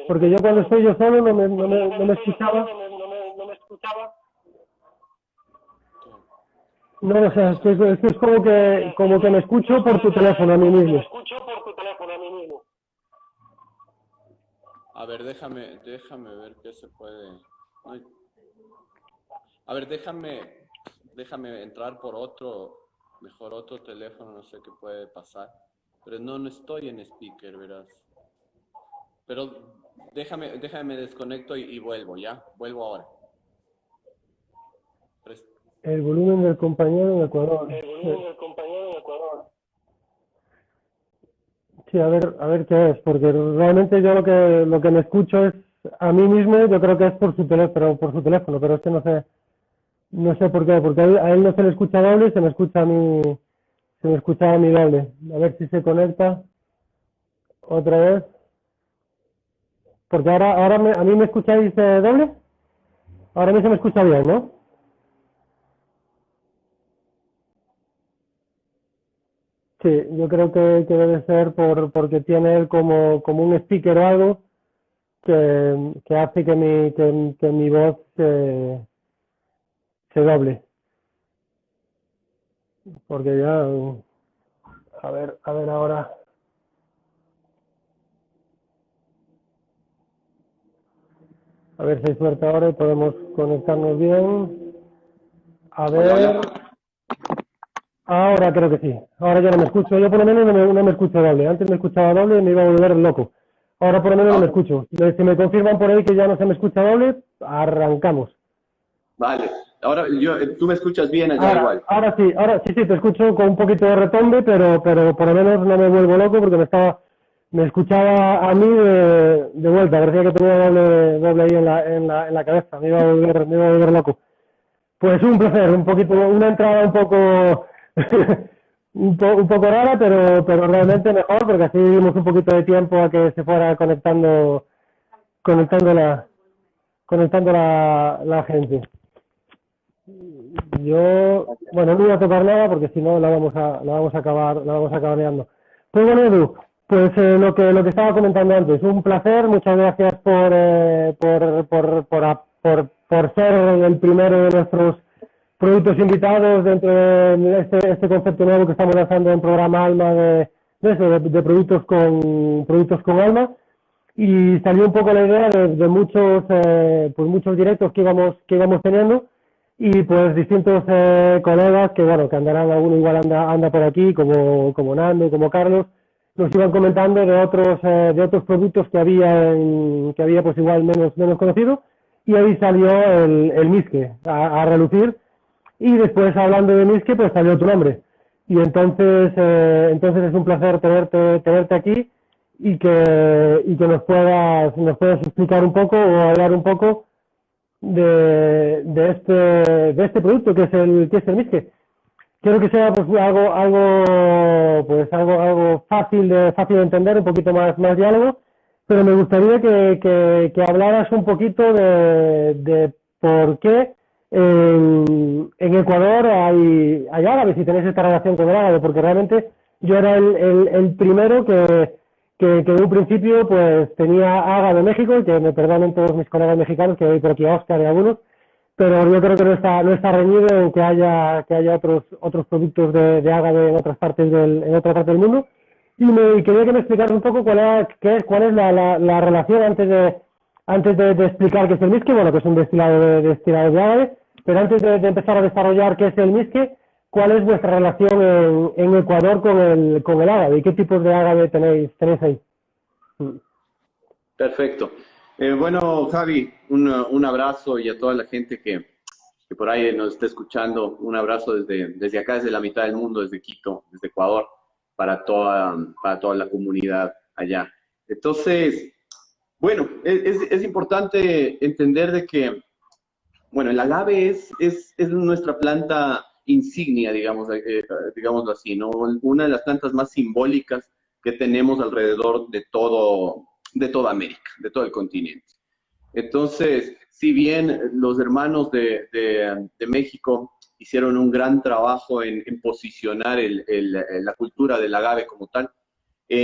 Porque yo cuando estoy yo solo no me escuchaba. No lo sé, es que es como que me escucho por tu teléfono a mí mismo. A ver, déjame ver qué se puede. Ay. A ver, déjame entrar por mejor otro teléfono, no sé qué puede pasar. Pero no estoy en speaker, verás. Pero déjame desconecto y vuelvo, ¿ya? Vuelvo ahora. El volumen del compañero en Ecuador. Sí, a ver qué es, porque realmente yo lo que me escucho es a mí mismo. Yo creo que es por su teléfono, pero es que no sé por qué, porque a él no se le escucha doble y se me escucha a mí doble. A ver si se conecta otra vez, porque ahora a mí me escucháis doble. Ahora a mí se me escucha bien, ¿no? Sí, yo creo que debe ser porque tiene él como un speaker o algo que hace que mi voz se doble. Porque ya, a ver ahora. A ver si hay suerte ahora y podemos conectarnos bien. A Hola, ver. hola. Ahora creo que sí. Ahora ya no me escucho. Yo por lo menos no me escucho doble. Antes me escuchaba doble y me iba a volver loco. Ahora por lo menos no me Ahora, escucho. Si me confirman por ahí que ya no se me escucha doble, arrancamos. vale. Ahora tú me escuchas bien allá igual. Ahora sí, te escucho con un poquito de retombe, pero por lo menos no me vuelvo loco porque me escuchaba a mí de vuelta. Parecía que tenía doble ahí en la cabeza. Me iba a volver loco. Pues un placer, una entrada un poco un poco rara, pero realmente mejor, porque así dimos un poquito de tiempo a que se fuera conectando la gente. Bueno, no voy a tocar nada porque si no la vamos a acabar liando. Pues bueno, Edu, pues lo que estaba comentando antes, un placer. Muchas gracias por ser el primero de nuestros productos invitados dentro de este concepto nuevo que estamos lanzando en programa Alma de productos con alma. Y salió un poco la idea de muchos directos que íbamos teniendo, y pues distintos colegas que andarán. Alguno igual anda por aquí, como Nando, como Carlos, nos iban comentando de otros productos que había pues igual menos conocido, y ahí salió el Miske a relucir, y después hablando de Miske pues salió tu nombre. Y entonces es un placer tenerte aquí y que nos puedas explicar un poco o hablar un poco de este producto que es el Miske. Quiero que sea pues algo fácil de entender, un poquito más diálogo, pero me gustaría que hablaras un poquito de por qué en Ecuador hay árabes y tenéis esta relación con el árabe, porque realmente yo era el primero que de un principio pues tenía árabe de México, y que me perdonen todos mis colegas mexicanos, que hay por aquí a Oscar y algunos, pero yo creo que no está reñido en que haya otros productos de ágave en en otra parte del mundo. Y quería que me explicaras un poco cuál es la relación antes de explicar qué es el miske, bueno, que es un destilado de ágave, pero antes de empezar a desarrollar qué es el miske, ¿cuál es vuestra relación en Ecuador con el ágave y qué tipos de ágave tenéis ahí? Perfecto. Bueno, Javi, un abrazo y a toda la gente que por ahí nos está escuchando, un abrazo desde acá, desde la mitad del mundo, desde Quito, desde Ecuador, para toda la comunidad allá. Entonces, bueno, es importante entender de que, bueno, el agave es nuestra planta insignia, digámoslo así, ¿no? Una de las plantas más simbólicas que tenemos alrededor de toda América, de todo el continente. Entonces, si bien los hermanos de México hicieron un gran trabajo en posicionar la cultura del agave como tal,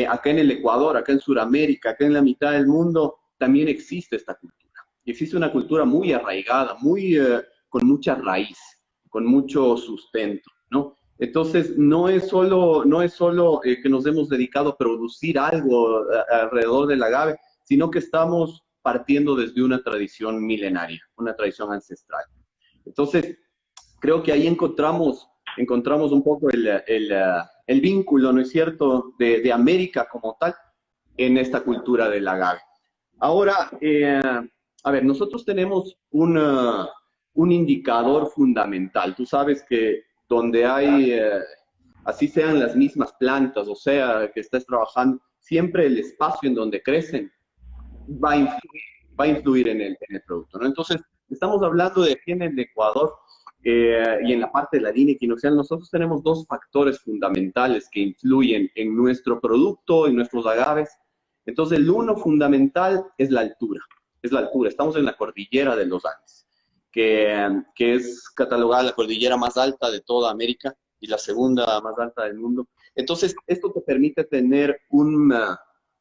acá en el Ecuador, acá en Sudamérica, acá en la mitad del mundo, también existe esta cultura. Y existe una cultura muy arraigada, con mucha raíz, con mucho sustento, ¿no? Entonces, no es solo que nos hemos dedicado a producir algo alrededor del agave, sino que estamos partiendo desde una tradición milenaria, una tradición ancestral. Entonces, creo que ahí encontramos un poco el vínculo, ¿no es cierto?, de América como tal en esta cultura del agave. Ahora, a ver, nosotros tenemos un indicador fundamental. Tú sabes que donde hay, así sean las mismas plantas, o sea, que estés trabajando, siempre el espacio en donde crecen va a influir, va a influir en el producto, ¿no? Entonces, estamos hablando de aquí en el Ecuador y en la parte de la línea equinoccial, nosotros tenemos dos factores fundamentales que influyen en nuestro producto, en nuestros agaves. Entonces, el uno fundamental es la altura. Es la altura. Estamos en la cordillera de los Andes, que es catalogada la cordillera más alta de toda América y la segunda más alta del mundo. Entonces, esto te permite tener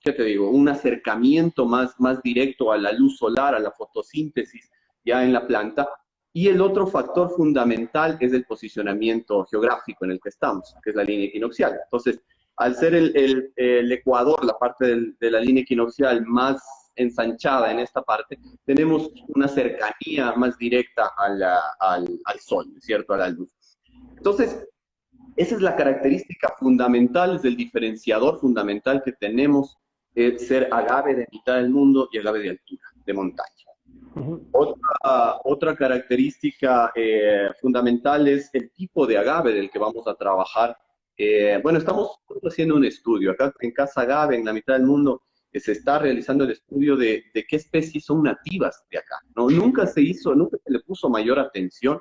¿qué te digo? Un acercamiento más directo a la luz solar, a la fotosíntesis ya en la planta. Y el otro factor fundamental es el posicionamiento geográfico en el que estamos, que es la línea equinoccial. Entonces, al ser el Ecuador, la parte de la línea equinoccial más ensanchada en esta parte, tenemos una cercanía más directa al sol, ¿cierto? A la luz. Entonces, esa es la característica fundamental, es el diferenciador fundamental que tenemos, ser agave de mitad del mundo y agave de altura, de montaña. Otra característica fundamental es el tipo de agave del que vamos a trabajar. Bueno, estamos haciendo un estudio. Acá en Casa Agave, en la mitad del mundo, se está realizando el estudio de qué especies son nativas de acá, ¿no? Nunca se le puso mayor atención,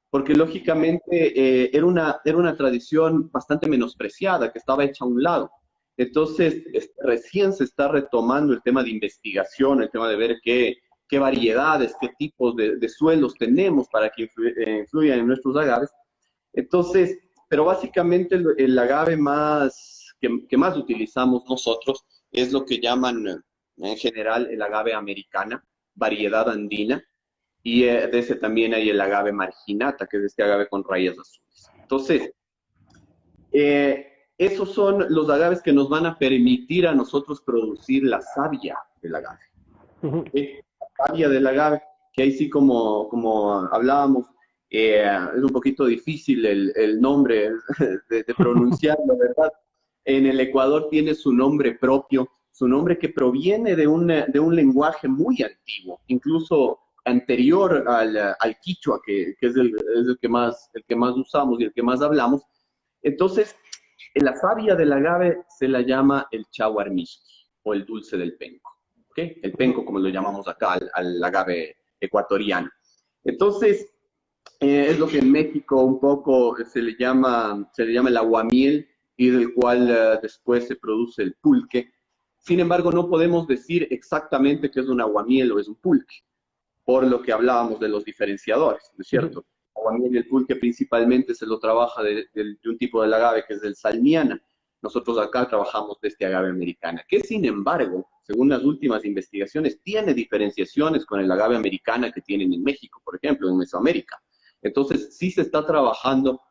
porque lógicamente era una tradición bastante menospreciada, que estaba hecha a un lado. Entonces, recién se está retomando el tema de investigación, el tema de ver qué variedades, qué tipos de suelos tenemos para que influyan en nuestros agaves. Entonces, pero básicamente el agave que más utilizamos nosotros es lo que llaman en general el agave americana, variedad andina, y de ese también hay el agave marginata, que es este agave con rayas azules. Entonces, esos son los agaves que nos van a permitir a nosotros producir la savia del agave. ¿Sí? La savia del agave, que ahí sí como hablábamos, es un poquito difícil el nombre de pronunciar, la verdad, en el Ecuador tiene su nombre propio, su nombre que proviene de un lenguaje muy antiguo, incluso anterior al quichua, que es el que más usamos y el que más hablamos. Entonces, en la savia del agave se la llama el chaguarmishki o el dulce del penco. ¿Okay? El penco, como lo llamamos acá, al agave ecuatoriano. Entonces, es lo que en México un poco se le llama el aguamiel y del cual después se produce el pulque. Sin embargo, no podemos decir exactamente qué es un aguamiel o es un pulque, por lo que hablábamos de los diferenciadores, ¿no es cierto? El aguamiel y el pulque principalmente se lo trabaja de un tipo de agave que es del salmiana. Nosotros acá trabajamos de este agave americana, que sin embargo, según las últimas investigaciones, tiene diferenciaciones con el agave americana que tienen en México, por ejemplo, en Mesoamérica. Entonces, sí se está trabajando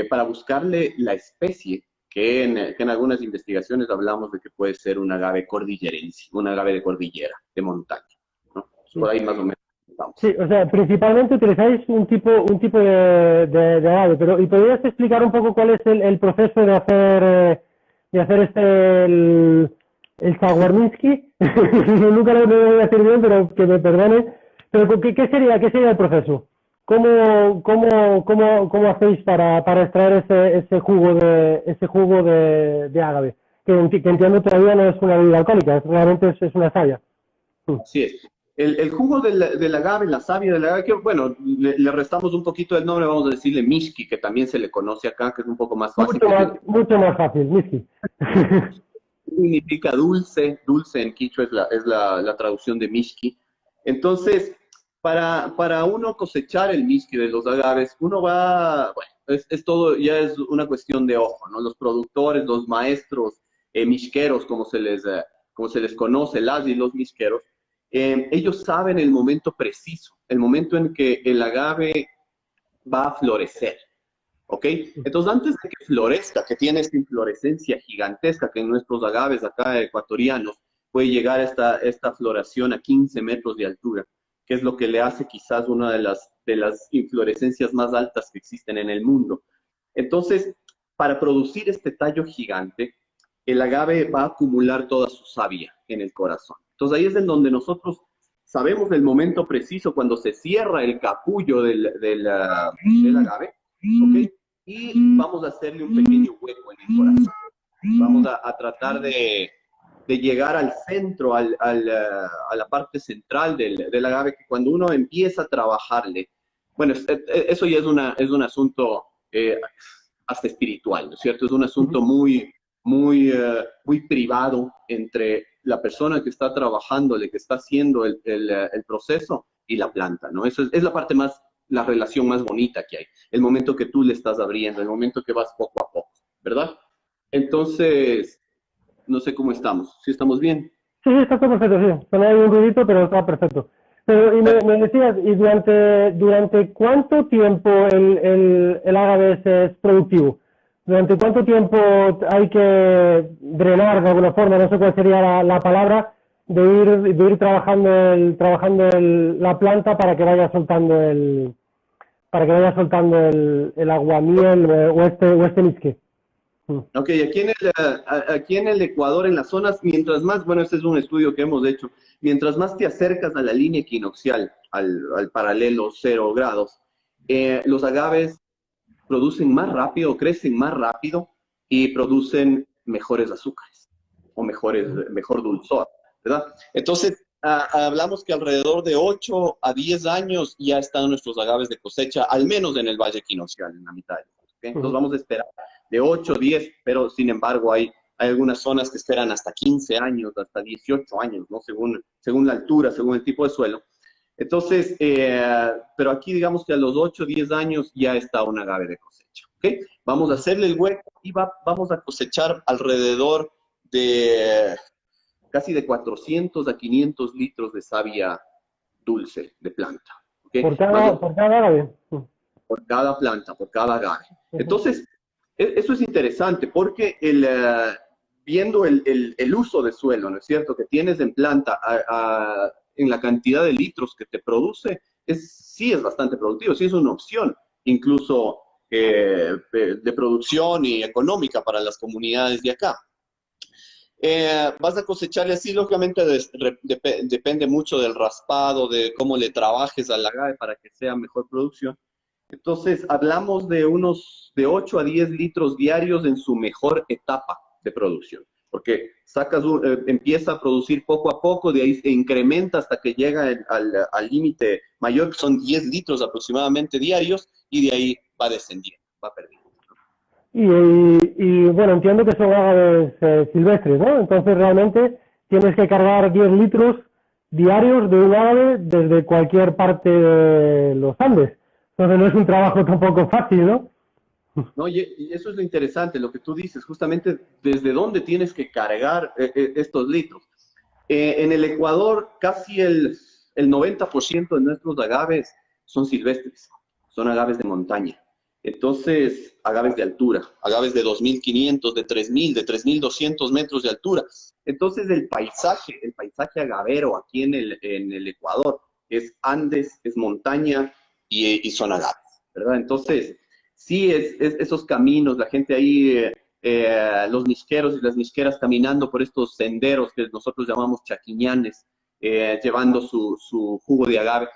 para buscarle la especie que en algunas investigaciones hablamos de que puede ser un agave cordillerense, un agave de cordillera, de montaña, ¿no? Sí. Por ahí más o menos estamos. Sí, o sea, principalmente utilizáis un tipo de agave, pero ¿y podrías explicar un poco cuál es el proceso de hacer el Zawarminski? Nunca lo voy a decir bien, pero que me perdone. Pero ¿qué sería el proceso? ¿Cómo hacéis para extraer ese jugo de agave? Que entiendo todavía no es una bebida alcohólica, realmente es una savia. Así es. El jugo del agave, la savia del agave, que bueno, le restamos un poquito del nombre, vamos a decirle mishki, que también se le conoce acá, que es un poco más fácil. Mucho más fácil, mishki. Significa dulce, dulce en quichua es la traducción de mishki. Entonces, para uno cosechar el mishki de los agaves, uno va, bueno, es todo, ya es una cuestión de ojo, ¿no? Los productores, los maestros, mishqueros, como se les conoce, las y los mishqueros, ellos saben el momento preciso, el momento en que el agave va a florecer, ¿ok? Entonces, antes de que florezca, que tiene esta inflorescencia gigantesca que en nuestros agaves acá ecuatorianos puede llegar a esta floración a 15 metros de altura, que es lo que le hace quizás una de las inflorescencias más altas que existen en el mundo. Entonces, para producir este tallo gigante, el agave va a acumular toda su savia en el corazón. Entonces ahí es en donde nosotros sabemos el momento preciso cuando se cierra el capullo del agave, ¿ok? Y vamos a hacerle un pequeño hueco en el corazón. Vamos a tratar de llegar al centro, a la parte central del agave, que cuando uno empieza a trabajarle, bueno, eso ya es un asunto hasta espiritual, ¿no es cierto? Es un asunto muy privado entre la persona que está trabajándole, que está haciendo el proceso y la planta, ¿no? Eso es la parte la relación más bonita que hay. El momento que tú le estás abriendo, el momento que vas poco a poco, ¿verdad? Entonces, no sé cómo estamos. ¿Sí estamos bien? Sí, está todo perfecto, sí. Solo hay un ruidito, pero está perfecto. Pero, y me decías, ¿y durante cuánto tiempo el agave es productivo? ¿Durante cuánto tiempo hay que drenar de alguna forma? No sé cuál sería la palabra, de ir trabajando la planta para que vaya soltando el aguamiel o este misque. Ok, aquí en el Ecuador, en las zonas, mientras más, bueno, este es un estudio que hemos hecho, mientras más te acercas a la línea equinoccial, al paralelo 0 grados, los agaves producen más rápido, crecen más rápido y producen mejores azúcares o mejor dulzor, ¿verdad? Entonces, hablamos que alrededor de 8 a 10 años ya están nuestros agaves de cosecha, al menos en el Valle Equinoccial, en la mitad. ¿Okay? Entonces, vamos a esperar de 8 a 10, pero sin embargo hay algunas zonas que esperan hasta 15 años, hasta 18 años, ¿no? Según la altura, según el tipo de suelo. Entonces, pero aquí digamos que a los 8 o 10 años ya está un agave de cosecha. ¿Okay? Vamos a hacerle el hueco y vamos a cosechar alrededor de casi de 400 a 500 litros de savia dulce de planta. ¿Okay? Por cada agave. Por cada planta, por cada agave. Entonces, eso es interesante porque viendo el uso de suelo, ¿no es cierto?, que tienes en planta en la cantidad de litros que te produce, sí es bastante productivo, sí es una opción, incluso de producción y económica para las comunidades de acá. Vas a cosecharle así, lógicamente depende mucho del raspado, de cómo le trabajes al agave para que sea mejor producción. Entonces, hablamos de unos de 8 a 10 litros diarios en su mejor etapa de producción, porque empieza a producir poco a poco, de ahí se incrementa hasta que llega al límite mayor, que son 10 litros aproximadamente diarios, y de ahí va descendiendo, va perdiendo. Bueno, entiendo que son agaves silvestres, ¿no? Entonces realmente tienes que cargar 10 litros diarios de un agave desde cualquier parte de los Andes. Entonces no es un trabajo tampoco fácil, ¿no? No, y eso es lo interesante, lo que tú dices, justamente desde dónde tienes que cargar estos litros. En el Ecuador, casi el 90% de nuestros agaves son silvestres, son agaves de montaña. Entonces, agaves de altura, agaves de 2.500, de 3.000, de 3.200 metros de altura. Entonces, el paisaje agavero aquí en el Ecuador es Andes, es montaña y son agaves, ¿verdad? Entonces, sí, esos caminos, la gente ahí, los misqueros y las misqueras caminando por estos senderos que nosotros llamamos chaquiñanes, llevando su jugo de agave.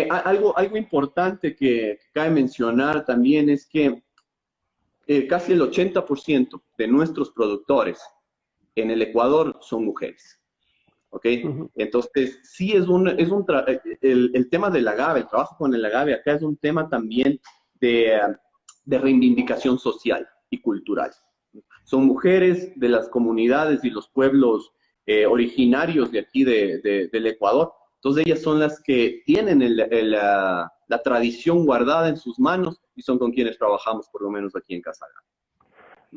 Algo importante que cabe mencionar también es que casi el 80% de nuestros productores en el Ecuador son mujeres. ¿Ok? Entonces, sí el tema del agave, el trabajo con el agave acá es un tema también de reivindicación social y cultural. Son mujeres de las comunidades y los pueblos originarios de aquí del Ecuador. Entonces ellas son las que tienen la tradición guardada en sus manos y son con quienes trabajamos, por lo menos aquí en Casaga.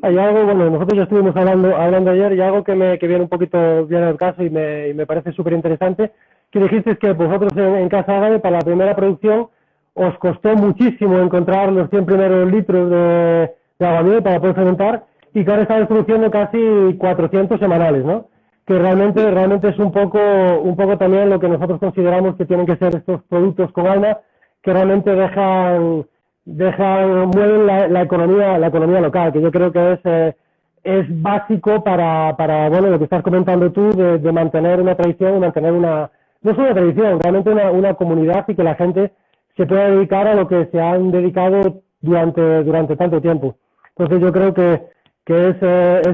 Hay algo, bueno, nosotros ya estuvimos hablando ayer y algo que viene un poquito bien al caso y me parece súper interesante, que dijiste que vosotros en Casa Agave, para la primera producción, os costó muchísimo encontrar los 100 primeros litros de agave para poder fermentar y que ahora estáis produciendo casi 400 semanales, ¿no? Que realmente es un poco también lo que nosotros consideramos que tienen que ser estos productos con alma, que realmente mueven la economía local, que yo creo que es básico para bueno, lo que estás comentando tú, de mantener una tradición y mantener no solo una tradición, realmente una comunidad y que la gente se pueda dedicar a lo que se han dedicado durante tanto tiempo. Entonces yo creo que es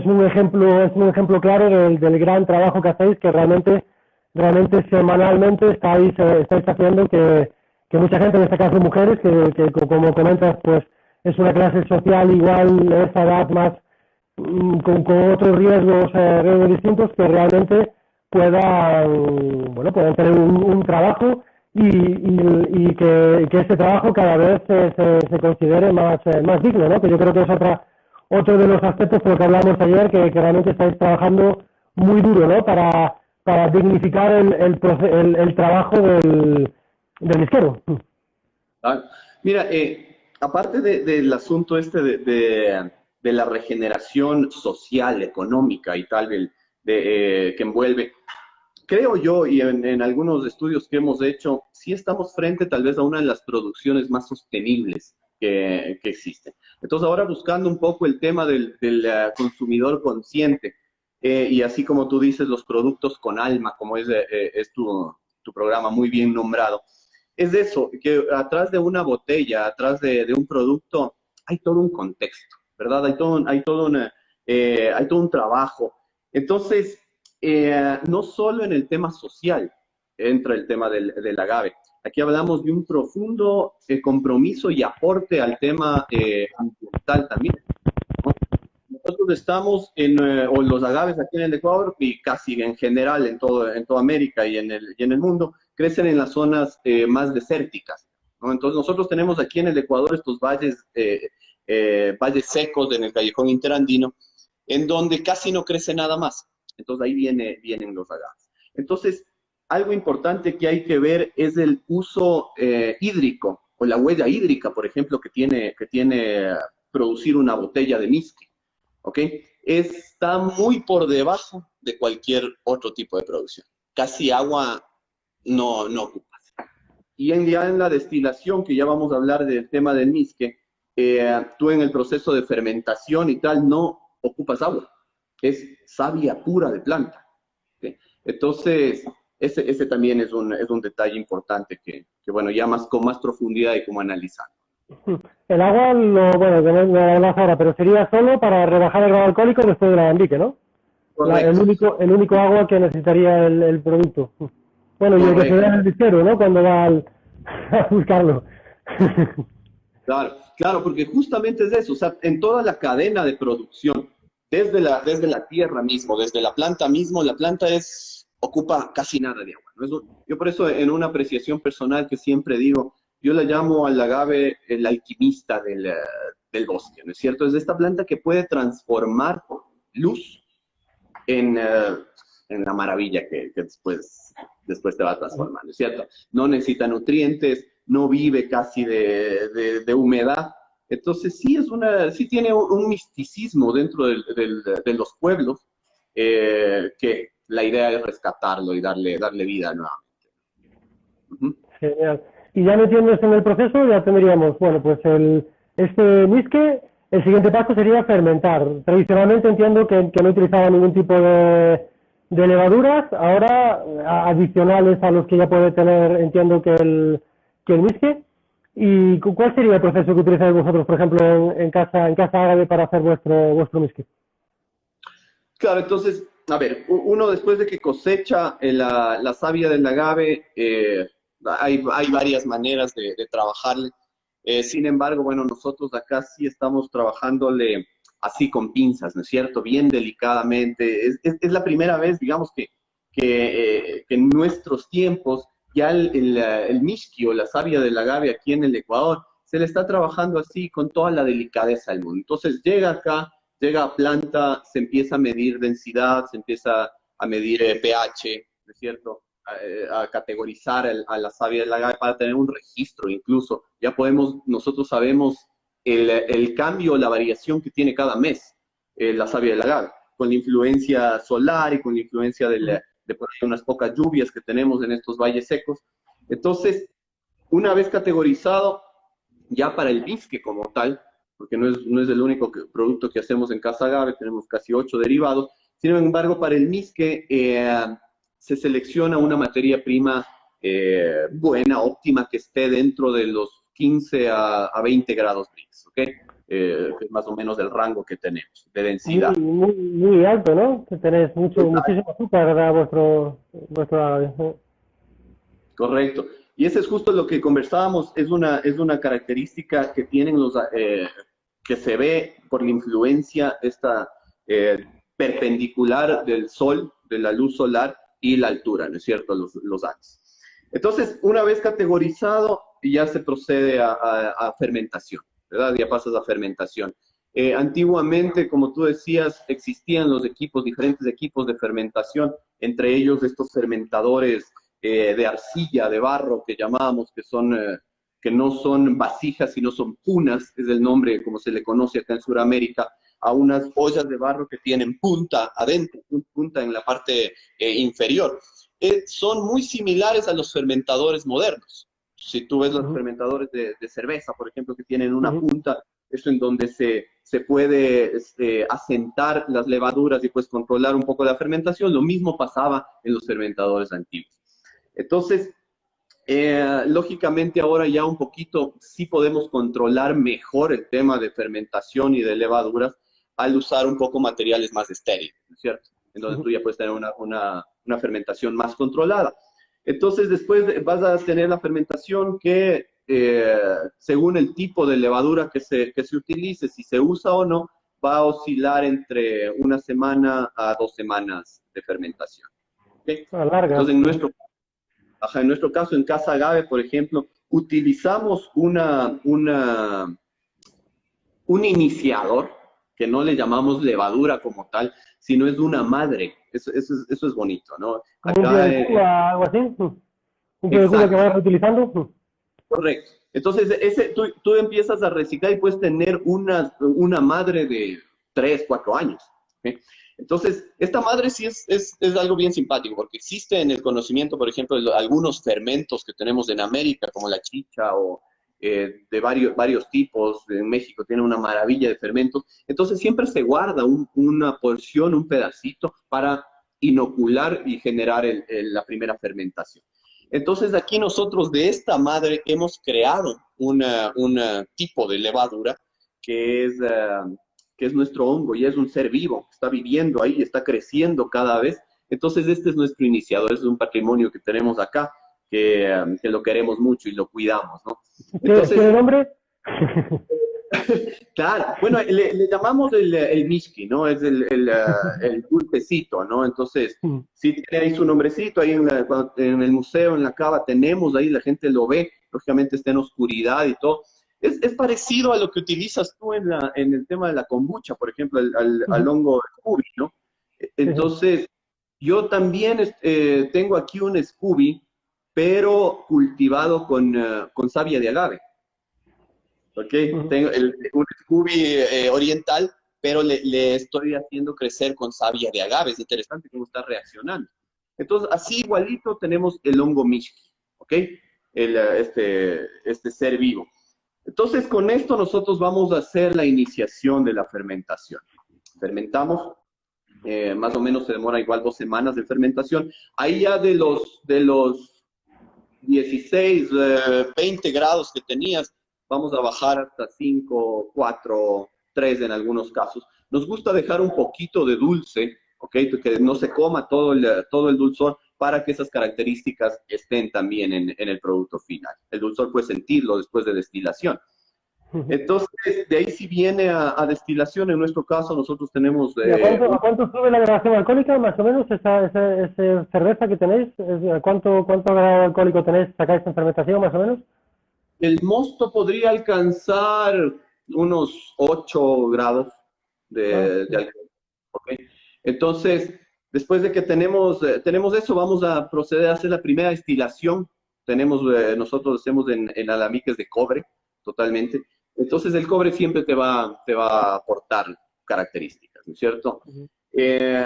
un ejemplo claro del gran trabajo que hacéis, que realmente semanalmente estáis haciendo que mucha gente, en este caso mujeres, que como comentas, pues es una clase social igual, esa edad más, con otros riesgos distintos, que realmente puedan tener un trabajo y que ese trabajo cada vez se considere más digno, ¿no? Que yo creo que es otro de los aspectos por lo que hablamos ayer, que realmente estáis trabajando muy duro, ¿no? Para dignificar el trabajo del misquero. Mira, aparte del asunto de la regeneración social, económica y tal, que envuelve, creo yo, y en algunos estudios que hemos hecho, sí estamos frente tal vez a una de las producciones más sostenibles que existen. Entonces, ahora buscando un poco el tema del consumidor consciente, y así como tú dices, los productos con alma, como es tu programa muy bien nombrado, es eso, que atrás de una botella, atrás de un producto, hay todo un contexto, ¿verdad? Hay todo un trabajo. Entonces, no solo en el tema social entra el tema del agave. Aquí hablamos de un profundo compromiso y aporte al tema ambiental también, ¿no? Nosotros estamos o los agaves aquí en el Ecuador y casi en general en toda América y en el mundo, crecen en las zonas más desérticas, ¿no? Entonces nosotros tenemos aquí en el Ecuador estos valles secos en el callejón interandino, en donde casi no crece nada más. Entonces ahí vienen los agaves. Entonces, algo importante que hay que ver es el uso hídrico o la huella hídrica, por ejemplo, que tiene producir una botella de whisky. ¿Ok? Está muy por debajo de cualquier otro tipo de producción. Casi agua no ocupas. Y ya en la destilación, que ya vamos a hablar del tema del misque, tú en el proceso de fermentación y tal no ocupas agua, es savia pura de planta. ¿Sí? Entonces, ese también es un detalle importante que, bueno, ya más con más profundidad hay como analizar. El agua, bueno, que no hablas ahora, pero sería solo para rebajar el grado alcohólico después del alambique, ¿no? Correcto, El único agua que necesitaría el producto. Bueno, y el que se da correcto. en el disquero, ¿no? Cuando va a buscarlo. Claro, claro, porque justamente es eso, o sea, en toda la cadena de producción, desde la tierra mismo, desde la planta mismo, la planta ocupa casi nada de agua, ¿no? Yo por eso en una apreciación personal que siempre digo, yo la llamo al agave el alquimista del bosque, ¿no es cierto? Es esta planta que puede transformar luz en, eh, en la maravilla que después te va a transformar, ¿no es cierto? No necesita nutrientes, no vive casi de humedad. Entonces sí tiene un misticismo dentro de los pueblos que la idea es rescatarlo y darle vida nuevamente. Ujú. Genial. Y ya metiéndose en el proceso, ya tendríamos, bueno, pues este whiskey, el siguiente paso sería fermentar. Tradicionalmente entiendo que no utilizaba ningún tipo de levaduras, ahora adicionales a los que ya puede tener, entiendo que el whisky. ¿Y cuál sería el proceso que utilizáis vosotros, por ejemplo, en casa árabe para hacer vuestro whisky? Claro, entonces, a ver, uno después de que cosecha la savia del agave, hay varias maneras de trabajarle. Sin embargo, bueno, nosotros acá sí estamos trabajándole así con pinzas, ¿no es cierto? Bien delicadamente. Es la primera vez, digamos, que en nuestros tiempos ya el mixqui o la savia del agave aquí en el Ecuador se le está trabajando así con toda la delicadeza del mundo. Entonces llega acá, llega a planta, se empieza a medir densidad, se empieza a medir pH, ¿no es cierto? A categorizar a la savia del agave para tener un registro incluso. Ya nosotros sabemos el cambio, la variación que tiene cada mes la savia del agave, con la influencia solar y con la influencia de por ahí unas pocas lluvias que tenemos en estos valles secos. Entonces, una vez categorizado, ya para el bisque como tal, porque no es el único producto que hacemos en Casa Agave, tenemos casi 8 derivados. Sin embargo, para el misque se selecciona una materia prima buena, óptima, que esté dentro de los 15 a 20 grados Brix, ¿ok? Que es más o menos el rango que tenemos de densidad. Muy alto, ¿no? Que tenéis muchísimo azúcar, ¿verdad? Vuestro árabe. Correcto. Y ese es justo lo que conversábamos, es una característica que tienen que se ve por la influencia esta perpendicular del sol, de la luz solar y la altura, ¿no es cierto? Los Andes. Entonces, una vez categorizado, ya se procede a fermentación, ¿verdad? Ya pasas a fermentación. Antiguamente, como tú decías, existían diferentes equipos de fermentación, entre ellos estos fermentadores de arcilla, de barro, que llamábamos, que no son vasijas, sino son punas, es el nombre como se le conoce acá en Sudamérica, a unas ollas de barro que tienen punta adentro, punta en la parte inferior. Son muy similares a los fermentadores modernos. Si tú ves los fermentadores de cerveza, por ejemplo, que tienen una punta, eso en donde se puede asentar las levaduras y pues controlar un poco la fermentación, lo mismo pasaba en los fermentadores antiguos. Entonces, lógicamente ahora ya un poquito sí podemos controlar mejor el tema de fermentación y de levaduras al usar un poco materiales más estériles, ¿no es cierto? En donde tú ya puedes tener una fermentación más controlada. Entonces, después vas a tener la fermentación que, según el tipo de levadura que se utilice, si se usa o no, va a oscilar entre una semana a 2 semanas de fermentación. ¿Okay? Larga. Entonces, en nuestro caso, en Casa Agave, por ejemplo, utilizamos un iniciador, que no le llamamos levadura como tal, sino es una madre. Eso es bonito, ¿no? Como un pie Acá, de Cuba, algo así. Un pie de Cuba que exacto, vas reutilizando. correcto. Entonces, tú empiezas a reciclar y puedes tener una madre de 3, 4 años. ¿Okay? Entonces, esta madre sí es algo bien simpático, porque existe en el conocimiento, por ejemplo, de algunos fermentos que tenemos en América, como la chicha o de varios tipos. En México tiene una maravilla de fermentos. Entonces siempre se guarda una porción, un pedacito para inocular y generar la primera fermentación. Entonces aquí nosotros de esta madre hemos creado un tipo de levadura que es nuestro hongo y es un ser vivo, está viviendo ahí, está creciendo cada vez. Entonces este es nuestro iniciador, es un patrimonio que tenemos acá, que lo queremos mucho y lo cuidamos, ¿no? ¿Tiene Entonces, nombre? claro, bueno, le llamamos el mishki, ¿no? Es el dulcecito, ¿no? Entonces, sí tiene ahí su nombrecito, ahí en el museo, en la cava, tenemos ahí, la gente lo ve, lógicamente está en oscuridad y todo. Es parecido a lo que utilizas tú en el tema de la kombucha, por ejemplo, al hongo Scooby, ¿no? Sí, sí. Entonces, yo también tengo aquí un Scooby, pero cultivado con savia de agave. ¿Ok? Ujú. Tengo un Scooby oriental, pero le estoy haciendo crecer con savia de agave. Es interesante cómo está reaccionando. Entonces, así igualito tenemos el hongo mishki, ¿ok? Este ser vivo. Entonces, con esto nosotros vamos a hacer la iniciación de la fermentación. Fermentamos, más o menos se demora igual 2 semanas de fermentación. Ahí ya de los 16, 20 grados que tenías, vamos a bajar hasta 5, 4, 3 en algunos casos. Nos gusta dejar un poquito de dulce, ¿ok? Que no se coma todo el dulzor para que esas características estén también en el producto final. El dulzor puede sentirlo después de destilación. Ujú. Entonces, de ahí si viene a destilación, en nuestro caso nosotros tenemos ¿Y a cuánto sube la graduación alcohólica, más o menos, esa cerveza que tenéis? ¿A cuánto grado alcohólico tenéis, sacáis en fermentación, más o menos? el mosto podría alcanzar unos 8 grados Ah, de alcohol. ¿Ok? Entonces, después de que tenemos eso, vamos a proceder a hacer la primera destilación. Nosotros hacemos en alamiques de cobre, totalmente. Entonces, el cobre siempre te va a aportar características, ¿no es cierto? ujú. Eh,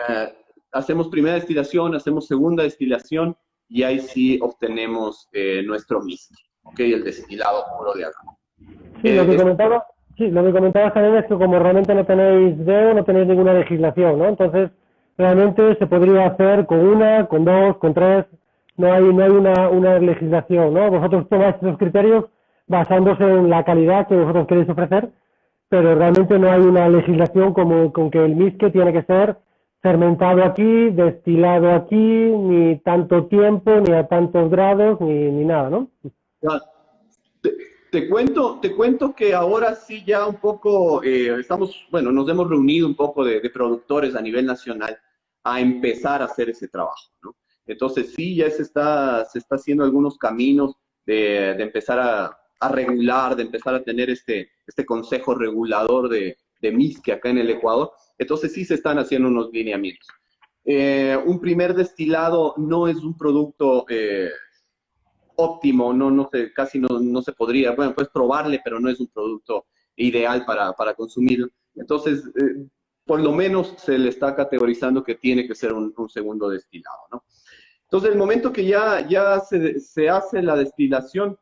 Hacemos primera destilación, hacemos segunda destilación y ahí sí obtenemos nuestro whisky, ¿ok? El destilado puro de agua. Sí, lo que Es comentaba, sí, lo que comentabas también es que como realmente no tenéis DEO, no tenéis ninguna legislación, ¿no? Entonces, realmente se podría hacer con una, con dos, con tres, no hay una legislación, ¿no? Vosotros tomáis esos criterios basándose en la calidad que vosotros queréis ofrecer, pero realmente no hay una legislación como con que el misque tiene que ser fermentado aquí, destilado aquí, ni tanto tiempo, ni a tantos grados, ni nada, ¿no? Ya, Te, te cuento que ahora sí ya un poco bueno, nos hemos reunido un poco de productores a nivel nacional a empezar a hacer ese trabajo, ¿no? Entonces sí, ya se está haciendo algunos caminos de empezar a regular, de empezar a tener este consejo regulador de MISque acá en el Ecuador. Entonces sí se están haciendo unos lineamientos. Un primer destilado no es un producto óptimo, no sé, casi no se podría, bueno, puedes probarle, pero no es un producto ideal para consumirlo. Entonces, por lo menos se le está categorizando que tiene que ser un segundo destilado, ¿no? Entonces, el momento que ya se hace la destilación,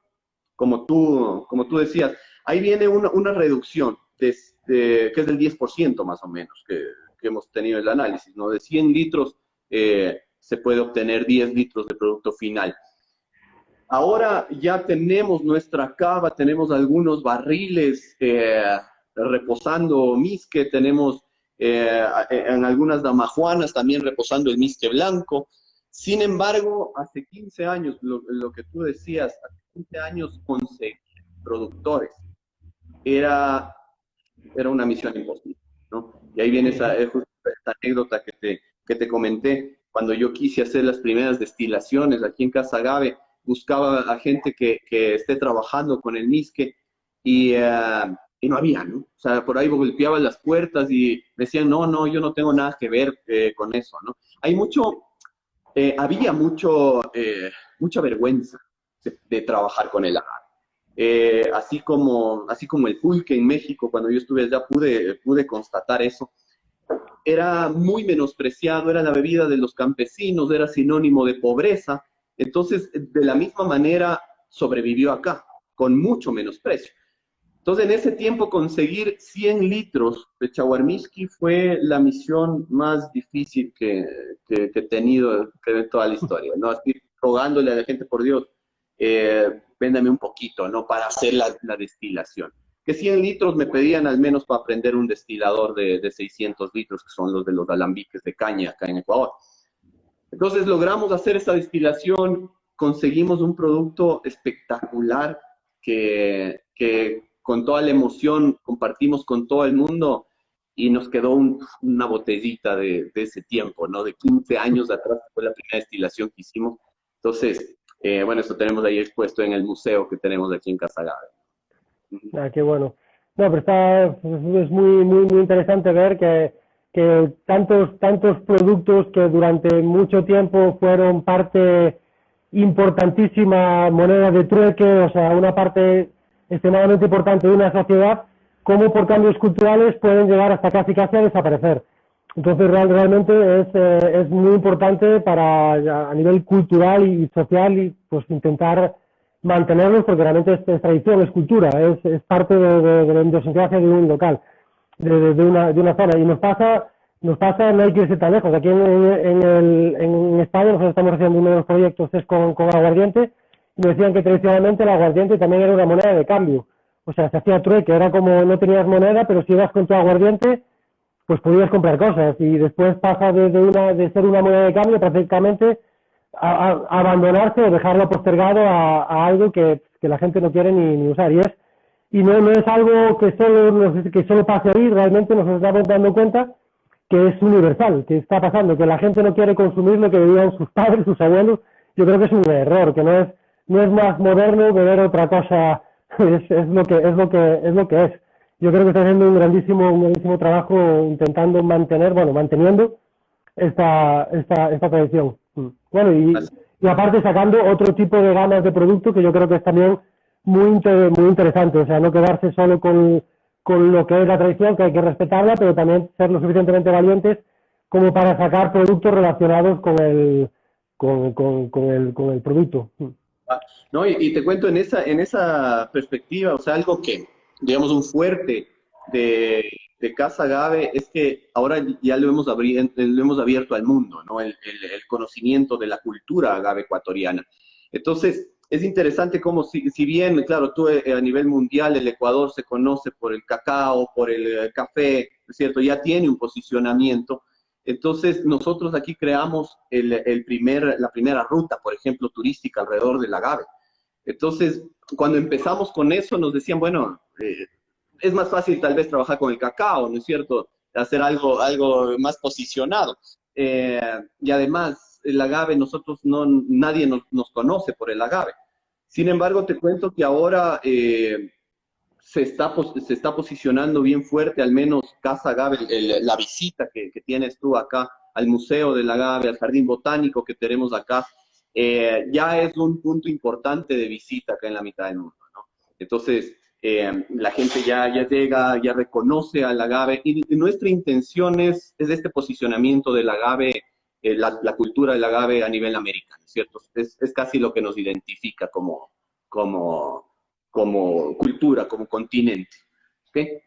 como tú decías, ahí viene una reducción, que es del 10% más o menos, que hemos tenido el análisis, ¿no? De 100 litros se puede obtener 10 litros de producto final. Ahora ya tenemos nuestra cava, tenemos algunos barriles reposando misque, tenemos en algunas damajuanas también reposando el misque blanco. Sin embargo, hace 15 años, lo que tú decías, hace 15 años conseguir productores era, era una misión imposible, ¿no? Y ahí viene justo esa anécdota que te comenté. Cuando yo quise hacer las primeras destilaciones aquí en Casa Agave, buscaba a gente que esté trabajando con el misque y no había, ¿no? O sea, por ahí golpeaban las puertas y decían, no, no, yo no tengo nada que ver con eso, ¿no? Había mucha vergüenza de trabajar con el agave. Así como el pulque en México, cuando yo estuve allá pude constatar eso. Era muy menospreciado, era la bebida de los campesinos, era sinónimo de pobreza. Entonces, de la misma manera, sobrevivió acá. con mucho menos precio. Entonces, en ese tiempo, conseguir 100 litros de Chaguarmisqui fue la misión más difícil que he tenido en toda la historia, ¿no? Así, rogándole a la gente, por Dios, véndame un poquito, ¿no? Para hacer la destilación. Que 100 litros me pedían al menos para prender un destilador de 600 litros, que son los de los alambiques de caña acá en Ecuador. Entonces, logramos hacer esa destilación, conseguimos un producto espectacular que con toda la emoción compartimos con todo el mundo y nos quedó una botellita de ese tiempo, ¿no? De 15 años atrás fue la primera destilación que hicimos. Entonces, bueno, esto tenemos ahí expuesto en el museo que tenemos aquí en Casa Gave. Ah, qué bueno. No, pero es muy interesante ver que tantos productos que durante mucho tiempo fueron parte importantísima, moneda de trueque, o sea, una parte extremadamente importante de una sociedad, como por cambios culturales pueden llegar hasta casi a desaparecer. Entonces realmente es muy importante a nivel cultural y social y pues intentar mantenerlos, porque realmente es tradición, es cultura, es parte de la idiosincrasia de un local, de una zona. Y nos pasa, no hay que irse tan lejos. Aquí en España nosotros estamos haciendo uno de los proyectos es con aguardiente, y nos decían que tradicionalmente el aguardiente también era una moneda de cambio. O sea, se hacía trueque, era como no tenías moneda, pero si ibas con tu aguardiente, pues podías comprar cosas. Y después pasa de ser una moneda de cambio prácticamente a abandonarse o dejarlo postergado a algo que la gente no quiere ni usar. Y no es algo que solo pase ahí, realmente nos estamos dando cuenta que es universal, que está pasando, que la gente no quiere consumir lo que vivían sus padres, sus abuelos. Yo creo que es un error, que no es más moderno beber otra cosa, es lo que es. Yo creo que está haciendo un grandísimo trabajo intentando manteniendo esta tradición. Bueno, y aparte sacando otro tipo de gamas de producto que yo creo que es también muy interesante, o sea, no quedarse solo con lo que es la tradición, que hay que respetarla, pero también ser lo suficientemente valientes como para sacar productos relacionados con el producto. No, y te cuento en esa perspectiva, o sea, algo que, digamos, un fuerte de Casa Gave es que ahora ya lo hemos abierto al mundo, ¿no? El conocimiento de la cultura agave ecuatoriana. Entonces, es interesante cómo, si bien, claro, tú a nivel mundial, el Ecuador se conoce por el cacao, por el café, ¿es cierto? Ya tiene un posicionamiento. Entonces, nosotros aquí creamos la primera ruta, por ejemplo, turística alrededor del agave. Entonces, cuando empezamos con eso, nos decían, bueno, es más fácil tal vez trabajar con el cacao, ¿no es cierto? Hacer algo más posicionado. Y además, el agave, nadie nos conoce por el agave. Sin embargo, te cuento que ahora se está posicionando bien fuerte, al menos Casa Agave, la visita que tienes tú acá al Museo del Agave, al Jardín Botánico que tenemos acá, ya es un punto importante de visita acá en la mitad del mundo, ¿no? Entonces, la gente ya llega, ya reconoce al agave, y nuestra intención es este posicionamiento del agave, la cultura del agave a nivel americano, ¿cierto? Es casi lo que nos identifica como cultura, como continente. ¿Okay?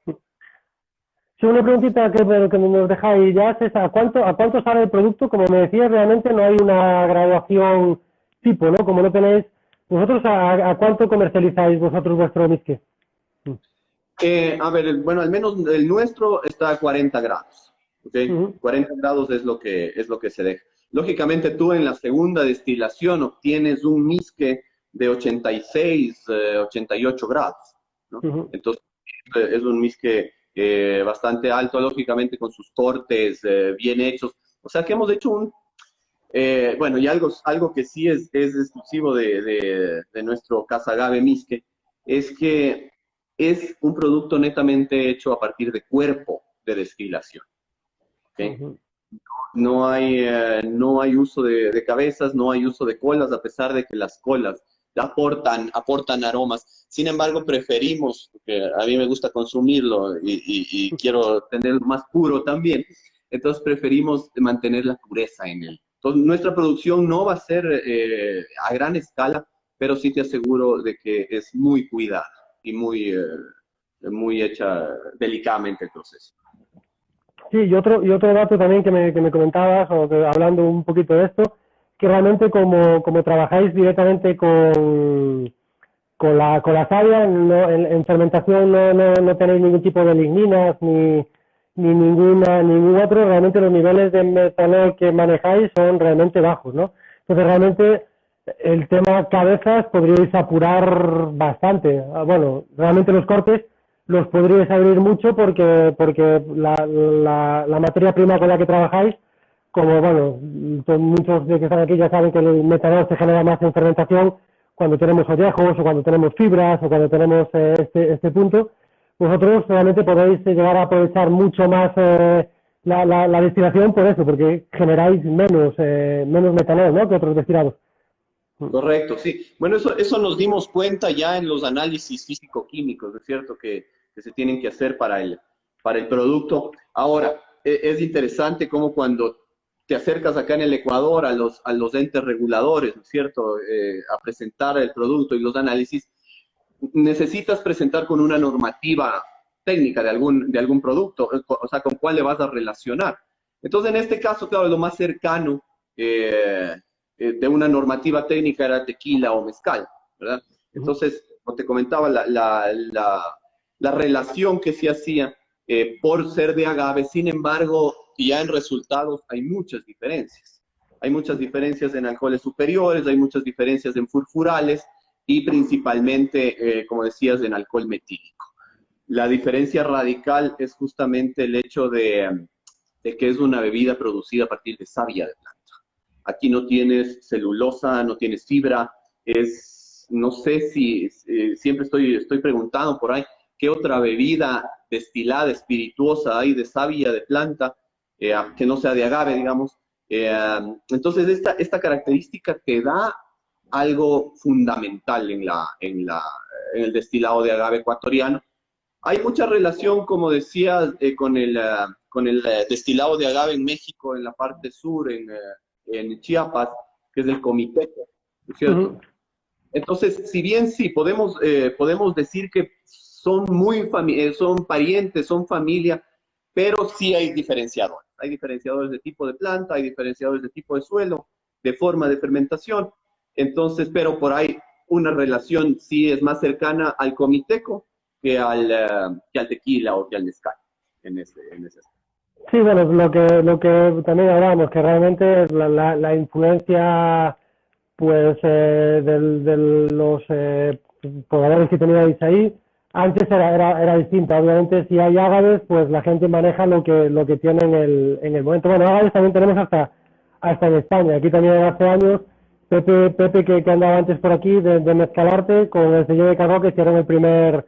Sí, una preguntita que nos dejáis ya es esa, ¿a cuánto sale el producto? Como me decías, realmente no hay una graduación tipo, ¿no? Como no tenéis, ¿vosotros a cuánto comercializáis vosotros vuestro whisky? A ver, bueno, al menos el nuestro está a 40 grados, ¿ok? 40 grados es lo que se deja. Lógicamente tú en la segunda destilación obtienes un misque de 86, 88 grados, ¿no? Entonces es un misque bastante alto, lógicamente con sus cortes bien hechos. O sea que hemos hecho bueno, y algo que sí es exclusivo de nuestro Casa Agave Misque, es que es un producto netamente hecho a partir de cuerpo de destilación. ¿Okay? No hay uso de cabezas, no hay uso de colas, a pesar de que las colas aportan aromas. Sin embargo, preferimos, porque a mí me gusta consumirlo y quiero tenerlo más puro también, entonces preferimos mantener la pureza en él. Entonces, nuestra producción no va a ser a gran escala, pero sí te aseguro de que es muy cuidada y muy hecha delicadamente el proceso. Sí, y otro dato también que me comentabas, hablando un poquito de esto, que realmente como trabajáis directamente con la savia, en fermentación no tenéis ningún tipo de ligninas ni ningún otro, realmente los niveles de metanol que manejáis son realmente bajos, ¿no? Entonces realmente el tema cabezas podríais apurar bastante. Bueno, realmente los cortes los podríais abrir mucho porque la materia prima con la que trabajáis, como bueno, muchos de que están aquí ya saben que el metanol se genera más en fermentación cuando tenemos ollejos o cuando tenemos fibras o cuando tenemos este punto, vosotros realmente podéis llegar a aprovechar mucho más la destilación por eso, porque generáis menos metanol, ¿no?, que otros destilados. Correcto, sí. Bueno, eso nos dimos cuenta ya en los análisis físico-químicos, ¿es cierto?, que se tienen que hacer para el producto. Ahora, es interesante cómo cuando te acercas acá en el Ecuador a los entes reguladores, ¿no es cierto?, a presentar el producto y los análisis, necesitas presentar con una normativa técnica de algún producto, o sea, con cuál le vas a relacionar. Entonces, en este caso, claro, lo más cercano de una normativa técnica era tequila o mezcal, ¿verdad? Entonces, como te comentaba, la relación que se hacía por ser de agave, sin embargo, ya en resultados hay muchas diferencias. Hay muchas diferencias en alcoholes superiores, hay muchas diferencias en furfurales y principalmente, como decías, en alcohol metílico. La diferencia radical es justamente el hecho de que es una bebida producida a partir de savia de planta. Aquí no tienes celulosa, no tienes fibra, no sé si, siempre estoy preguntando por ahí, ¿qué otra bebida destilada, espirituosa hay de savia de planta, que no sea de agave, digamos? Entonces, esta característica te da algo fundamental en el destilado de agave ecuatoriano. Hay mucha relación, como decías, con el destilado de agave en México, en la parte sur, en Chiapas, que es el comiteco, ¿no es cierto? Entonces, si bien sí, podemos decir que son parientes, son familia, pero sí hay diferenciadores. Hay diferenciadores de tipo de planta, hay diferenciadores de tipo de suelo, de forma de fermentación. Entonces, pero por ahí una relación sí es más cercana al comiteco que al tequila o que al mezcal, en ese aspecto. Sí, bueno, lo que también hablábamos, que realmente la influencia pues de los pobladores que teníais ahí, antes era distinta. Obviamente, si hay ágaves, pues la gente maneja lo que tiene en el momento. Bueno, ágaves también tenemos hasta en España. Aquí también hace años, Pepe que andaba antes por aquí, de Mezcalarte, con el sello de Cagó, que hicieron el primer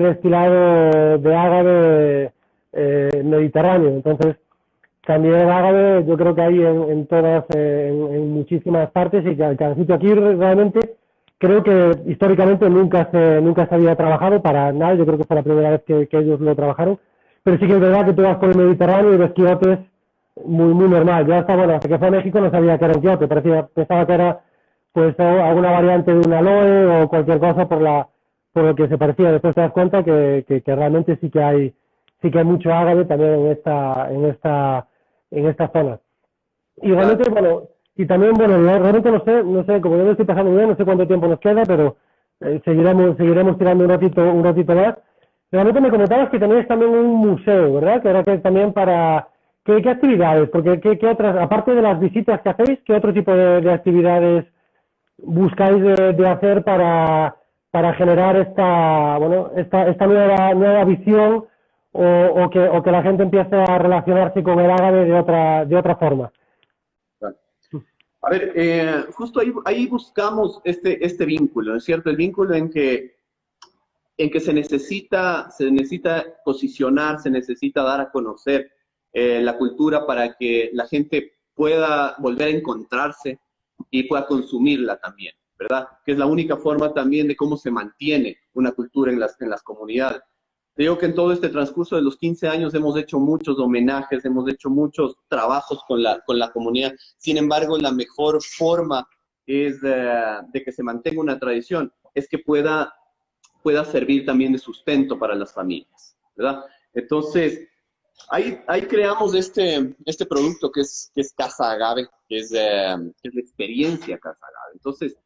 destilado de ágave mediterráneo. Entonces, también el ágave yo creo que hay en todas, en muchísimas partes, y cada sitio aquí realmente creo que históricamente nunca se había trabajado para nada. Yo creo que fue la primera vez que ellos lo trabajaron, pero sí que es verdad que tú vas por el Mediterráneo y ves quiotes muy, muy normal. Yo hasta que fue a México no sabía que era un quiote, pensaba que era pues alguna variante de un aloe o cualquier cosa por lo que se parecía. Después te das cuenta que realmente sí que hay mucho ágave también en esta zona. Y realmente, Claro. bueno, y también, bueno, yo realmente no sé, como yo lo estoy pasando bien, no sé cuánto tiempo nos queda, pero seguiremos tirando un ratito más. Realmente me comentabas que tenéis también un museo, ¿verdad? Que ahora que también ¿qué actividades? Porque ¿qué otras, aparte de las visitas que hacéis, qué otro tipo de actividades buscáis de hacer para generar esta nueva visión, o que la gente empiece a relacionarse con el ágave de otra forma? Claro. A ver, justo ahí buscamos este vínculo, ¿no es cierto? El vínculo en que se necesita posicionar, se necesita dar a conocer la cultura para que la gente pueda volver a encontrarse y pueda consumirla también, ¿verdad? Que es la única forma también de cómo se mantiene una cultura en las comunidades. Te digo que en todo este transcurso de los 15 años hemos hecho muchos homenajes, hemos hecho muchos trabajos con la comunidad. Sin embargo, la mejor forma es de que se mantenga una tradición, es que pueda servir también de sustento para las familias, ¿verdad? Entonces, ahí creamos este producto que es Casa Agave, que es la experiencia Casa Agave. Entonces,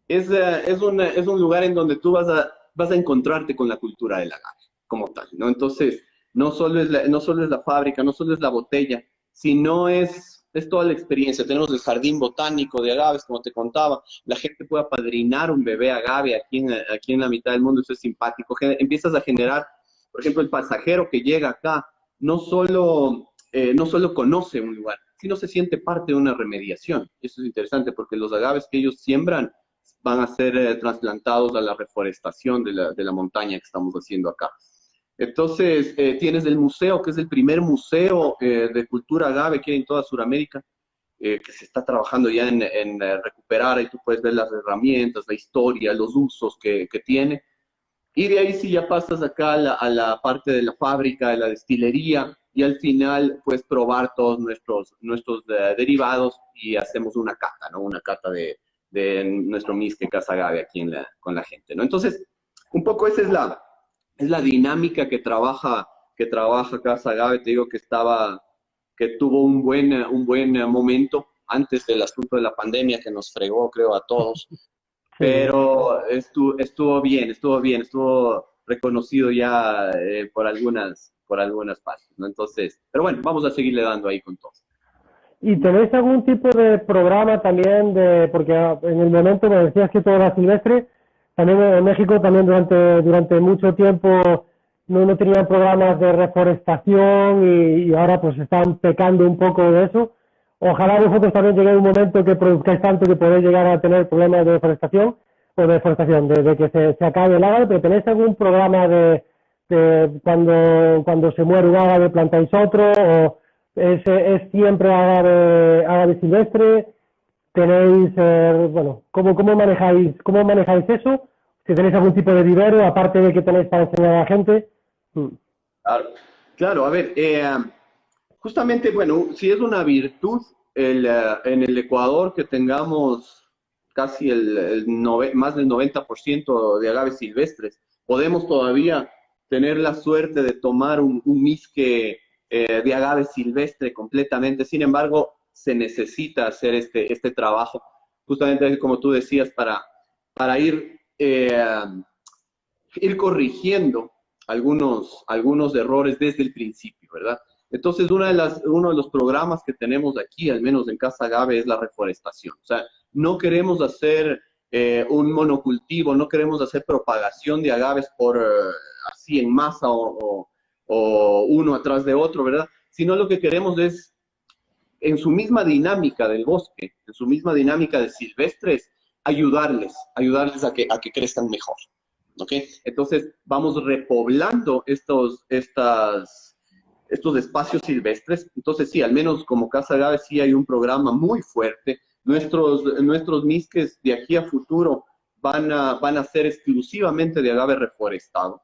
es un lugar en donde tú vas a encontrarte con la cultura del agave, como tal, ¿no? Entonces, no solo es la fábrica, no solo es la botella, sino es toda la experiencia. Tenemos el jardín botánico de agaves, como te contaba. La gente puede apadrinar un bebé agave aquí en la mitad del mundo. Eso es simpático. Empiezas a generar, por ejemplo, el pasajero que llega acá, no solo conoce un lugar, sino se siente parte de una remediación. Y eso es interesante porque los agaves que ellos siembran van a ser trasplantados a la reforestación de la montaña que estamos haciendo acá. Entonces, tienes el museo, que es el primer museo de cultura agave que hay en toda Sudamérica, que se está trabajando ya en recuperar. Ahí tú puedes ver las herramientas, la historia, los usos que tiene. Y de ahí sí ya pasas acá a la parte de la fábrica, de la destilería, y al final puedes probar todos nuestros derivados y hacemos una cata, ¿no? Una cata de nuestro Misque Casa Agave aquí con la gente, ¿no? Entonces, un poco esa es la dinámica que trabaja Casa Agave. Te digo que tuvo un buen momento antes del asunto de la pandemia que nos fregó, creo, a todos. Pero estuvo reconocido ya por algunas partes, ¿no? Entonces, pero bueno, vamos a seguirle dando ahí con todo. ¿Y tenéis algún tipo de programa también porque en el momento me decías que todo era silvestre, también en México también durante mucho tiempo no tenían programas de reforestación y ahora pues están pecando un poco de eso? Ojalá vosotros también lleguéis a un momento que produzcáis tanto que podéis llegar a tener problemas de deforestación, o de deforestación, de que se acabe el ágave, pero ¿tenéis algún programa de cuando se muere un ágave plantáis otro, o es siempre agave silvestre? ¿Tenéis, bueno, cómo manejáis eso? Si tenéis algún tipo de vivero, aparte de que tenéis para enseñar a la gente. Claro, claro, a ver, justamente, bueno, si es una virtud en el Ecuador que tengamos casi más del 90% de agaves silvestres. Podemos todavía tener la suerte de tomar un misque de agave silvestre completamente. Sin embargo, se necesita hacer este trabajo, justamente como tú decías, para ir corrigiendo algunos errores desde el principio, ¿verdad? Entonces, uno de los programas que tenemos aquí, al menos en Casa Agave, es la reforestación. O sea, no queremos hacer un monocultivo, no queremos hacer propagación de agaves así en masa o uno atrás de otro, ¿verdad? Sino lo que queremos es, en su misma dinámica del bosque, en su misma dinámica de silvestres, ayudarles a que crezcan mejor. ¿Ok? Entonces vamos repoblando estos espacios silvestres. Entonces sí, al menos como Casa Agave sí hay un programa muy fuerte. Nuestros misques de aquí a futuro van a ser exclusivamente de agave reforestado,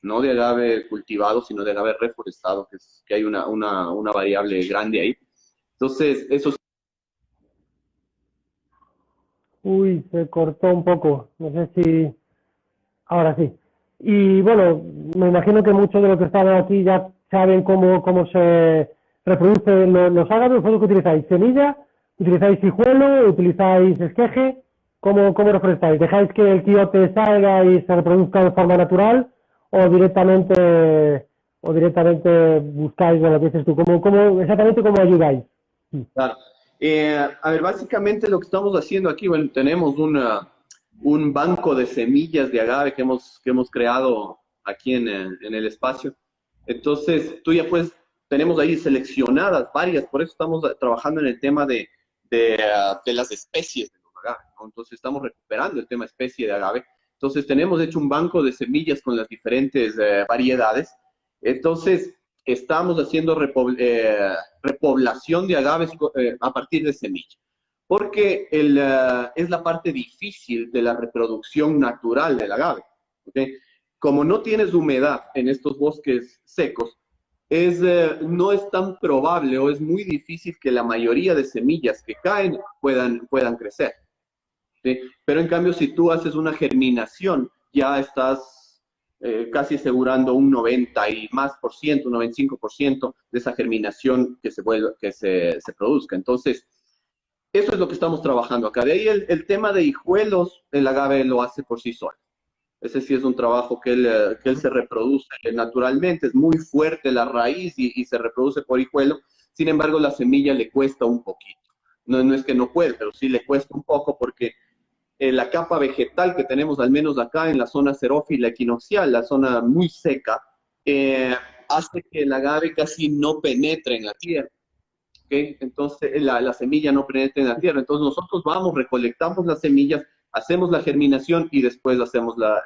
no de agave cultivado, sino de agave reforestado, que hay una variable grande ahí. Entonces, eso. Uy, se cortó un poco. No sé si ahora sí. Y bueno, me imagino que muchos de los que están aquí ya saben cómo se reproducen los ágaves. ¿Vosotros qué utilizáis? ¿Semilla? ¿Utilizáis hijuelo? ¿Utilizáis esqueje? ¿Cómo reforestáis? ¿Dejáis que el quiote salga y se reproduzca de forma natural? ¿O directamente buscáis, bueno, lo que dices tú? Exactamente cómo ayudáis? Claro. A ver, básicamente lo que estamos haciendo aquí, bueno, tenemos un banco de semillas de agave que hemos creado aquí en el espacio. Entonces, tenemos ahí seleccionadas varias, por eso estamos trabajando en el tema de las especies de los agaves, ¿no? Entonces, estamos recuperando el tema especie de agave. Entonces, tenemos hecho un banco de semillas con las diferentes variedades. Entonces, estamos haciendo repoblación de agaves a partir de semilla, porque es la parte difícil de la reproducción natural del agave. ¿Okay? Como no tienes humedad en estos bosques secos, no es tan probable o es muy difícil que la mayoría de semillas que caen puedan crecer. ¿sí? Pero en cambio, si tú haces una germinación, ya estás casi asegurando un 90 y más por ciento, un 95% de esa germinación que se produzca. Entonces, eso es lo que estamos trabajando acá. De ahí el tema de hijuelos, el agave lo hace por sí solo. Ese sí es un trabajo que él se reproduce naturalmente, es muy fuerte la raíz y se reproduce por hijuelo. Sin embargo, la semilla le cuesta un poquito. No, no es que no puede, pero sí le cuesta un poco porque la capa vegetal que tenemos, al menos acá en la zona xerófila equinoccial, la zona muy seca, eh, hace que el agave casi no penetre en la tierra. ¿Okay? Entonces la semilla no penetra en la tierra. Entonces nosotros vamos, recolectamos las semillas, hacemos la germinación y después hacemos la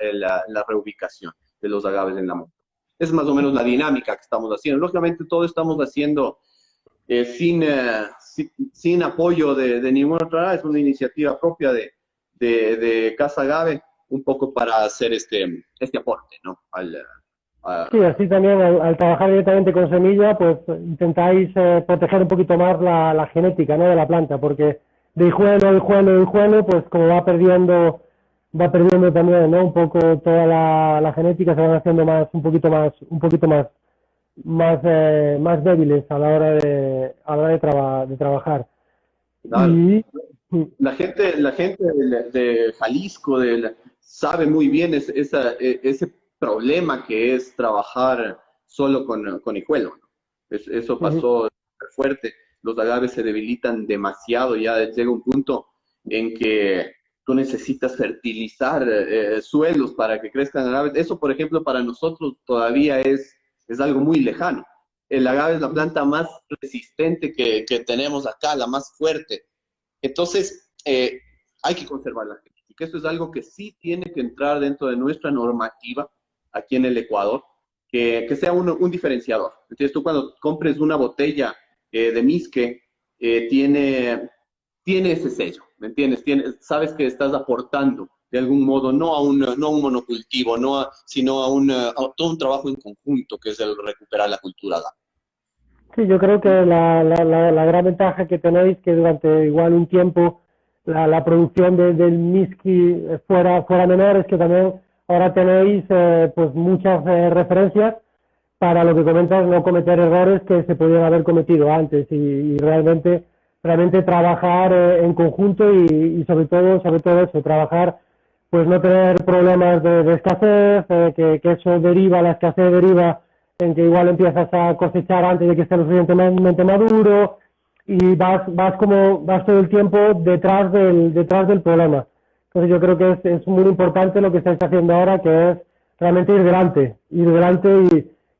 reubicación de los agaves en la montaña. Es más o menos la dinámica que estamos haciendo. Lógicamente todo estamos haciendo sin apoyo de ninguna otra, es una iniciativa propia de Casa Agave, un poco para hacer este aporte, ¿no? Sí, así también al trabajar directamente con semilla, pues intentáis proteger un poquito más la genética, ¿no? De la planta, porque de hijuelo, pues como va perdiendo también, ¿no? Un poco toda la genética, se van haciendo un poquito más débiles a la hora de trabajar. Claro. Y La gente de Jalisco sabe muy bien ese problema que es trabajar solo con hijuelo, ¿no? Eso pasó fuerte. Los agaves se debilitan demasiado, ya llega un punto en que tú necesitas fertilizar suelos para que crezcan agaves. Eso, por ejemplo, para nosotros todavía es algo muy lejano. El agave es la planta más resistente que tenemos acá, la más fuerte. Entonces, hay que conservar la genética. Esto es algo que sí tiene que entrar dentro de nuestra normativa aquí en el Ecuador, que sea un diferenciador. Entonces, tú cuando compres una botella de Misque, tiene ese sello, ¿me entiendes? Sabes que estás aportando de algún modo, no a un monocultivo, sino a todo un trabajo en conjunto, que es el recuperar la cultura. sí, yo creo que la gran ventaja que tenéis que durante igual un tiempo la producción del Miski fuera menor es que también ahora tenéis pues muchas referencias para lo que comentas, no cometer errores que se podían haber cometido antes y realmente trabajar en conjunto y sobre todo eso, trabajar, pues no tener problemas de escasez, que eso deriva, la escasez deriva en que igual empiezas a cosechar antes de que esté lo suficientemente maduro y vas todo el tiempo detrás del problema. Entonces yo creo que es muy importante lo que estáis haciendo ahora, que es realmente ir delante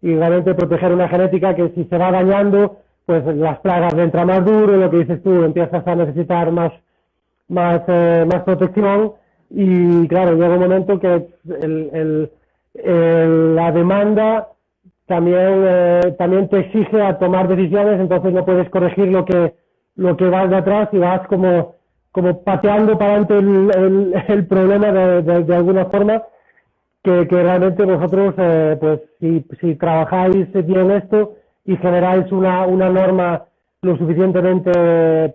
y realmente proteger una genética que si se va dañando, pues las plagas le entra más duro, lo que dices tú, empiezas a necesitar más protección y claro, llega un momento que la demanda también te exige a tomar decisiones, entonces no puedes corregir lo que vas de atrás y vas como pateando para adelante el problema de alguna forma que realmente vosotros, pues si trabajáis bien esto y generáis una norma lo suficientemente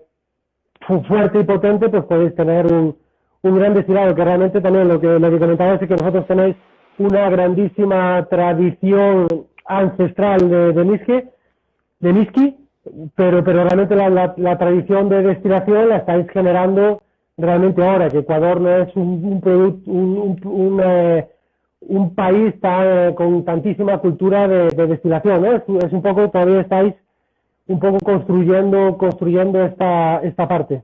fuerte y potente, pues podéis tener un gran destilado, que realmente también lo que comentabas es que vosotros tenéis una grandísima tradición ancestral de Miski, pero realmente la tradición de destilación la estáis generando realmente ahora, que Ecuador no es un producto, un país con tantísima cultura de destilación, ¿no? Es un poco, todavía estáis un poco construyendo esta parte.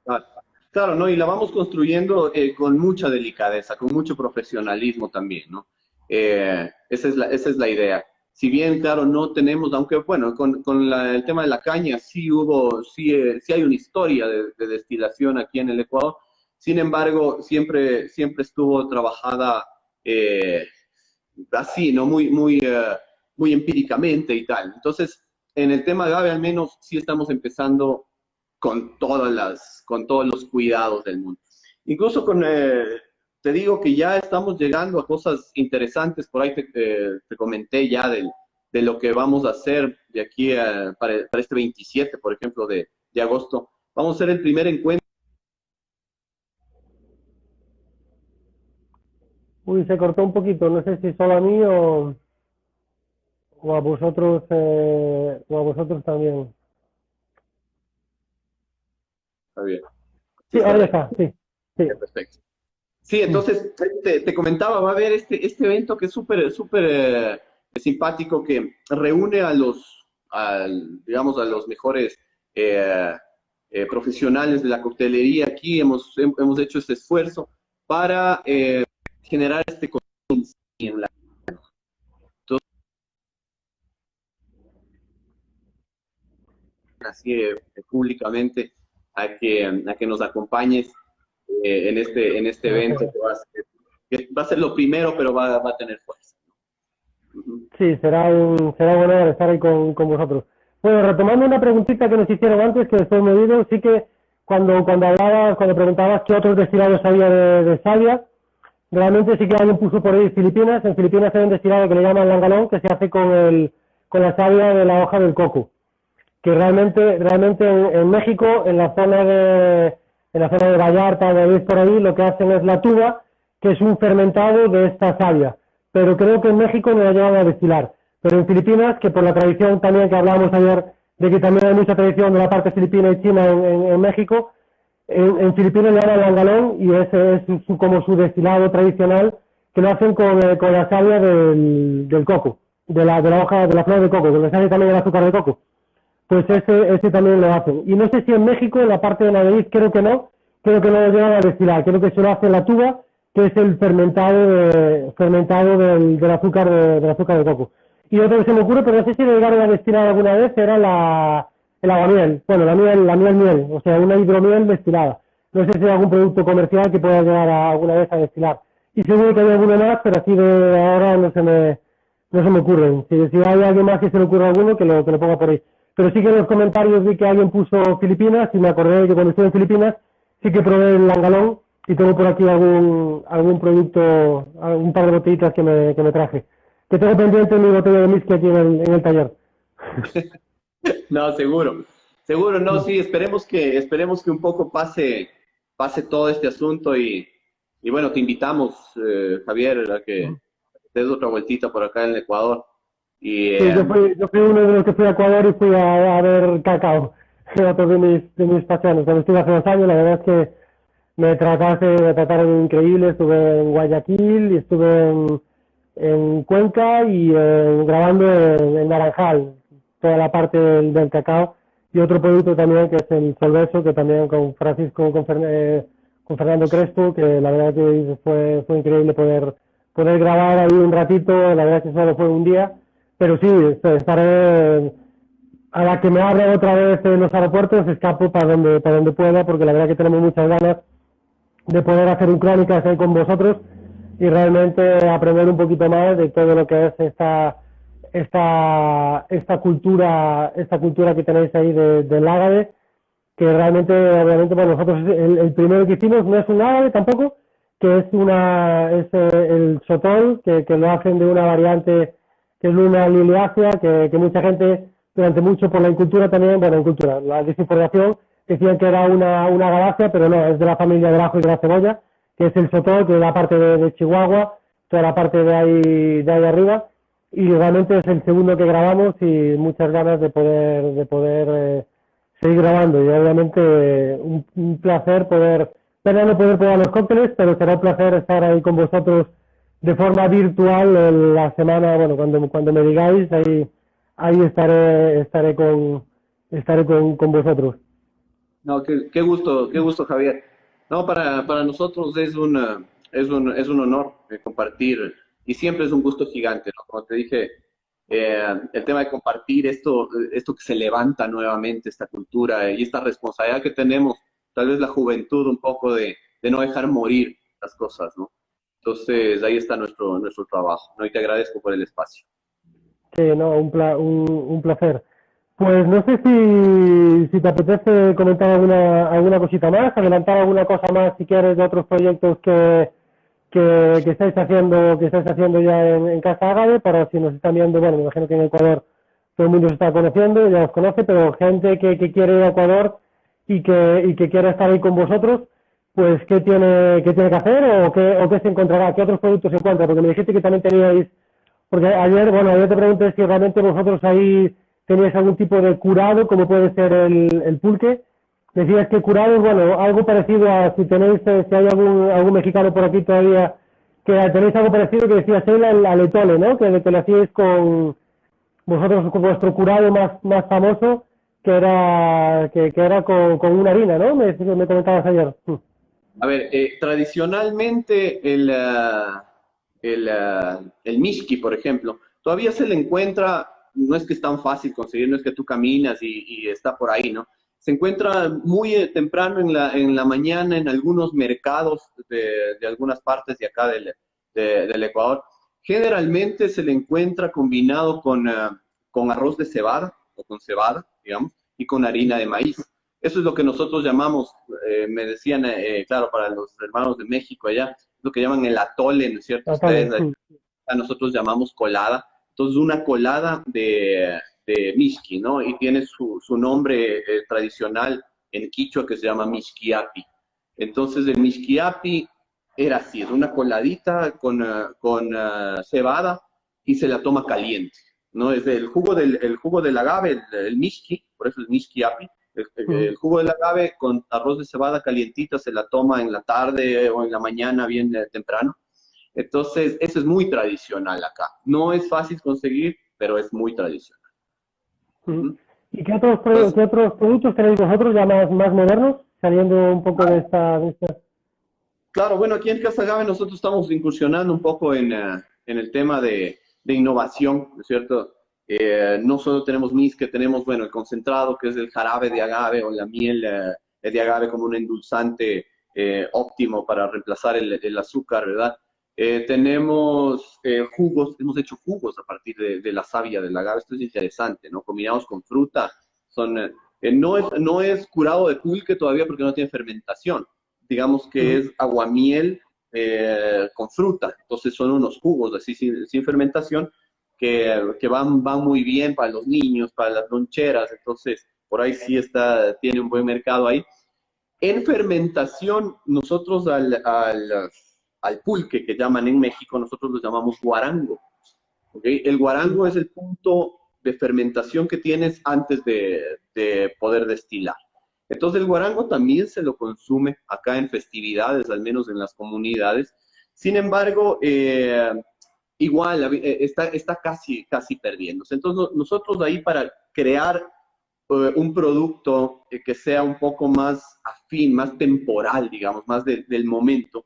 Claro, claro, ¿no? Y la vamos construyendo con mucha delicadeza, con mucho profesionalismo también, ¿no? Esa es la idea. Si bien, claro, no tenemos, aunque bueno, con el tema de la caña sí hay una historia de destilación aquí en el Ecuador. Sin embargo, siempre estuvo trabajada eh, así, ¿no? Muy empíricamente y tal. Entonces, en el tema agave al menos sí estamos empezando con todos los cuidados del mundo. Incluso te digo que ya estamos llegando a cosas interesantes, por ahí te comenté ya de lo que vamos a hacer de aquí para este 27, por ejemplo, de agosto. Vamos a hacer el primer encuentro Uy, se cortó un poquito, no sé si solo a mí o a vosotros también. Está bien. Sí, Sí, está ahora bien. está, sí, sí. Ya, perfecto. Sí, Mm. entonces te comentaba, va a haber este evento que es súper simpático que reúne digamos, a los mejores eh, profesionales de la coctelería. Aquí hemos hecho este esfuerzo para generar este contenido en la así públicamente a que nos acompañes en este evento Gracias. que va a ser lo primero, pero va a tener fuerza. Ujú. Sí, será un honor estar ahí con vosotros. Bueno, retomando una preguntita que nos hicieron antes, que después me he oído, sí que cuando preguntabas qué otros destilados había de savia, realmente sí que alguien puso por ahí Filipinas. En Filipinas hay un destilado que le llaman langalón, que se hace con la savia de la hoja del coco. Que realmente en México, en la zona de Vallarta, de ahí por ahí, lo que hacen es la tuba, que es un fermentado de esta savia. Pero creo que en México no la llevan a destilar. Pero en Filipinas, que por la tradición también que hablábamos ayer, de que también hay mucha tradición de la parte filipina y china en México, en Filipinas le llaman langalón y ese es como su destilado tradicional, que lo hacen con la savia del coco, de la hoja, de la flor de coco, que le sale también el azúcar de coco. Pues ese también lo hacen. Y no sé si en México, en la parte de Nayarit, creo que no lo llevan a destilar, creo que se lo hace en la tuba, que es el fermentado del azúcar de coco. Y otro que se me ocurre, pero no sé si lo llegaron a destilar alguna vez, era el aguamiel. Bueno, la miel, o sea, una hidromiel destilada. No sé si hay algún producto comercial que pueda llegar alguna vez a destilar. Y seguro que hay alguno más, pero así de ahora no se me ocurren. Si hay alguien más que se le ocurra alguno, que lo ponga por ahí. Pero sí que en los comentarios vi que alguien puso Filipinas y me acordé de que cuando estuve en Filipinas sí que probé el langalón y tengo por aquí algún producto, un par de botellitas que me traje. Que tengo pendiente mi botella de whisky aquí en el taller. No, seguro, seguro, no, sí, esperemos que un poco pase todo este asunto y bueno, te invitamos, Javier, a que des otra vueltita por acá en el Ecuador. Y Sí, yo fui uno de los que fui a Ecuador y fui a ver cacao. Fue otro de mis pasiones. Cuando estuve hace 2 años, la verdad es que me trataron increíble. Estuve en Guayaquil y estuve en Cuenca y grabando en Naranjal, toda la parte del cacao. Y otro producto también que es el Solverso, que también con Francisco, con Fernando Crespo, que la verdad que fue increíble poder grabar ahí un ratito. La verdad que solo fue un día, pero sí, estaré a la que me abran otra vez en los aeropuertos, escapo para donde pueda, porque la verdad que tenemos muchas ganas de poder hacer un crónicas ahí con vosotros y realmente aprender un poquito más de todo lo que es esta cultura que tenéis ahí del ágave, que realmente, obviamente, para nosotros el primero que hicimos no es un ágave tampoco, que es el sotol, que lo hacen de una variante que es una liliácea, que mucha gente durante mucho por la incultura también, bueno, incultura, la desinformación, decían que era una galácea, pero no, es de la familia del ajo y de la cebolla, que es el sotol, que es la parte de Chihuahua, toda la parte de ahí arriba, y realmente es el segundo que grabamos y muchas ganas de poder seguir grabando y obviamente un placer pena no poder probar los cócteles, pero será un placer estar ahí con vosotros de forma virtual en la semana, bueno, cuando me digáis, ahí estaré con vosotros. no, qué gusto, Javier. No, para nosotros es un honor compartir y siempre es un gusto gigante, ¿no? Como te dije, el tema de compartir esto que se levanta nuevamente, esta cultura y esta responsabilidad que tenemos, tal vez la juventud un poco de no dejar morir las cosas, ¿no? Entonces, ahí está nuestro trabajo, ¿no? Y te agradezco por el espacio. Sí, no, un placer. Pues no sé si te apetece comentar alguna cosita más, adelantar alguna cosa más si quieres de otros proyectos que estáis haciendo ya en Casa Ágave, para si nos están viendo, bueno, me imagino que en Ecuador todo el mundo se está conociendo, ya os conoce, pero gente que quiere ir a Ecuador y que quiera estar ahí con vosotros, pues qué tiene que hacer o qué se encontrará, qué otros productos se encuentra, porque me dijiste que también teníais, porque ayer te pregunté si realmente vosotros ahí teníais algún tipo de curado, como puede ser el pulque. Decías que curado es, bueno, algo parecido a si tenéis, si hay algún mexicano por aquí todavía, que tenéis algo parecido que decías él al etole, ¿no? Que lo hacíais con vosotros, con vuestro curado más famoso, que era con una harina, ¿no? Me comentabas ayer. A ver, tradicionalmente el mishki, por ejemplo, todavía se le encuentra, no es que es tan fácil conseguir, no es que tú caminas y está por ahí, ¿no? Se encuentra muy temprano en la mañana en algunos mercados de algunas partes de acá del Ecuador. Generalmente se le encuentra combinado con arroz de cebada o con cebada, digamos, y con harina de maíz. Eso es lo que nosotros llamamos, me decían, claro, para los hermanos de México allá, lo que llaman el atole, ¿no es cierto? Ustedes, a nosotros llamamos colada. Entonces, una colada de mishki, ¿no? Y tiene su nombre tradicional en quichua que se llama mishkiapi. Entonces, el mishkiapi era así, es una coladita con cebada y se la toma caliente, ¿no? Es el jugo del agave, el mishki, por eso es mishkiapi. El jugo del agave con arroz de cebada calientita se la toma en la tarde o en la mañana bien temprano. Entonces, eso es muy tradicional acá. No es fácil conseguir, pero es muy tradicional. Uh-huh. ¿Y Entonces, qué otros productos tenéis vosotros ya más modernos, saliendo un poco de esta... claro, bueno, aquí en Casa Agave nosotros estamos incursionando un poco en el tema de innovación, ¿no es cierto? No solo tenemos que tenemos, bueno, el concentrado, que es el jarabe de agave o la miel de agave como un endulzante óptimo para reemplazar el azúcar, ¿verdad? Tenemos jugos, hemos hecho jugos a partir de la savia del agave, esto es interesante, ¿no? Combinados con fruta, no es curado de pulque todavía porque no tiene fermentación, digamos que es aguamiel con fruta, entonces son unos jugos así sin fermentación que van muy bien para los niños, para las loncheras, entonces por ahí sí tiene un buen mercado ahí. En fermentación, nosotros al pulque que llaman en México, nosotros lo llamamos guarango. ¿Okay? El guarango es el punto de fermentación que tienes antes de poder destilar. Entonces el guarango también se lo consume acá en festividades, al menos en las comunidades. Sin embargo, igual está casi perdiéndose. Entonces nosotros ahí para crear un producto que sea un poco más afín, más temporal, digamos, más del momento,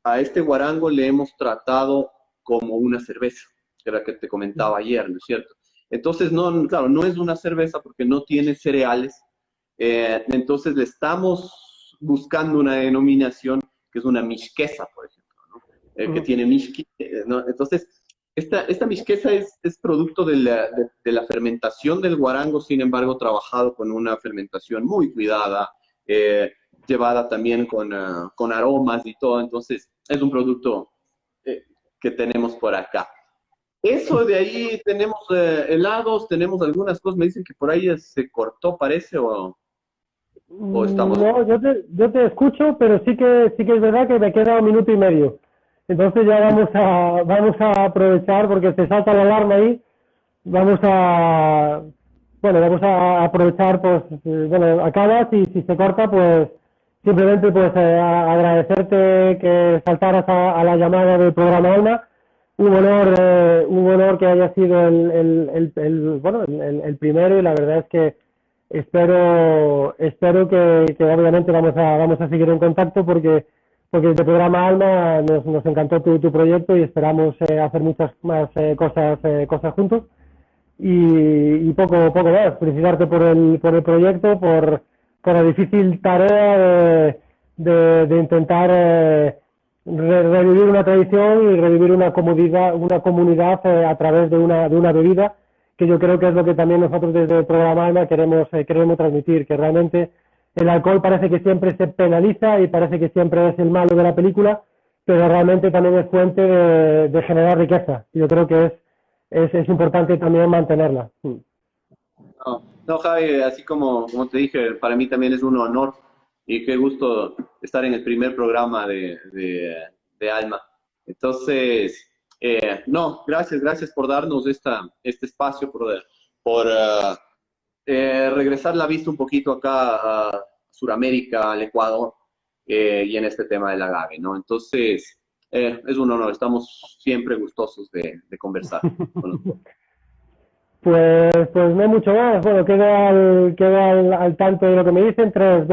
a este guarango le hemos tratado como una cerveza, que era que te comentaba ayer, ¿no es cierto? Entonces, no, claro, no es una cerveza porque no tiene cereales, entonces le estamos buscando una denominación que es una mishkesa, por ejemplo, ¿no? Que tiene mishki, ¿no? Entonces, esta mishkesa es producto de la fermentación del guarango, sin embargo, trabajado con una fermentación muy cuidada, llevada también con aromas y todo, entonces es un producto que tenemos por acá. Eso de ahí tenemos helados, tenemos algunas cosas, me dicen que por ahí se cortó, parece, o estamos... No, yo te escucho, pero sí que es verdad que me queda un minuto y medio. Entonces ya vamos a aprovechar porque se salta la alarma ahí. Vamos a, vamos a aprovechar, pues, bueno, acabas y si se corta, pues, simplemente, pues, agradecerte que saltaras a la llamada del programa Alma. Un honor que haya sido el primero y la verdad es que espero que obviamente vamos a seguir en contacto porque este programa Alma nos encantó tu proyecto y esperamos hacer muchas más cosas juntos y poco más. Felicitarte por el proyecto, por la difícil tarea de intentar revivir una tradición y revivir una comunidad a través de una bebida, que yo creo que es lo que también nosotros desde el programa Alma queremos transmitir, que realmente el alcohol parece que siempre se penaliza y parece que siempre es el malo de la película, pero realmente también es fuente de generar riqueza. Yo creo que es importante también mantenerla. No, Javi, así como te dije, para mí también es un honor y qué gusto estar en el primer programa de Alma. Entonces, no, gracias por darnos este espacio, por regresar la vista un poquito acá a Sudamérica, al Ecuador, y en este tema del agave, ¿no? Entonces, es un honor, estamos siempre gustosos de conversar con los. Pues no mucho más. Bueno, quedo al tanto de lo que me dicen. 3,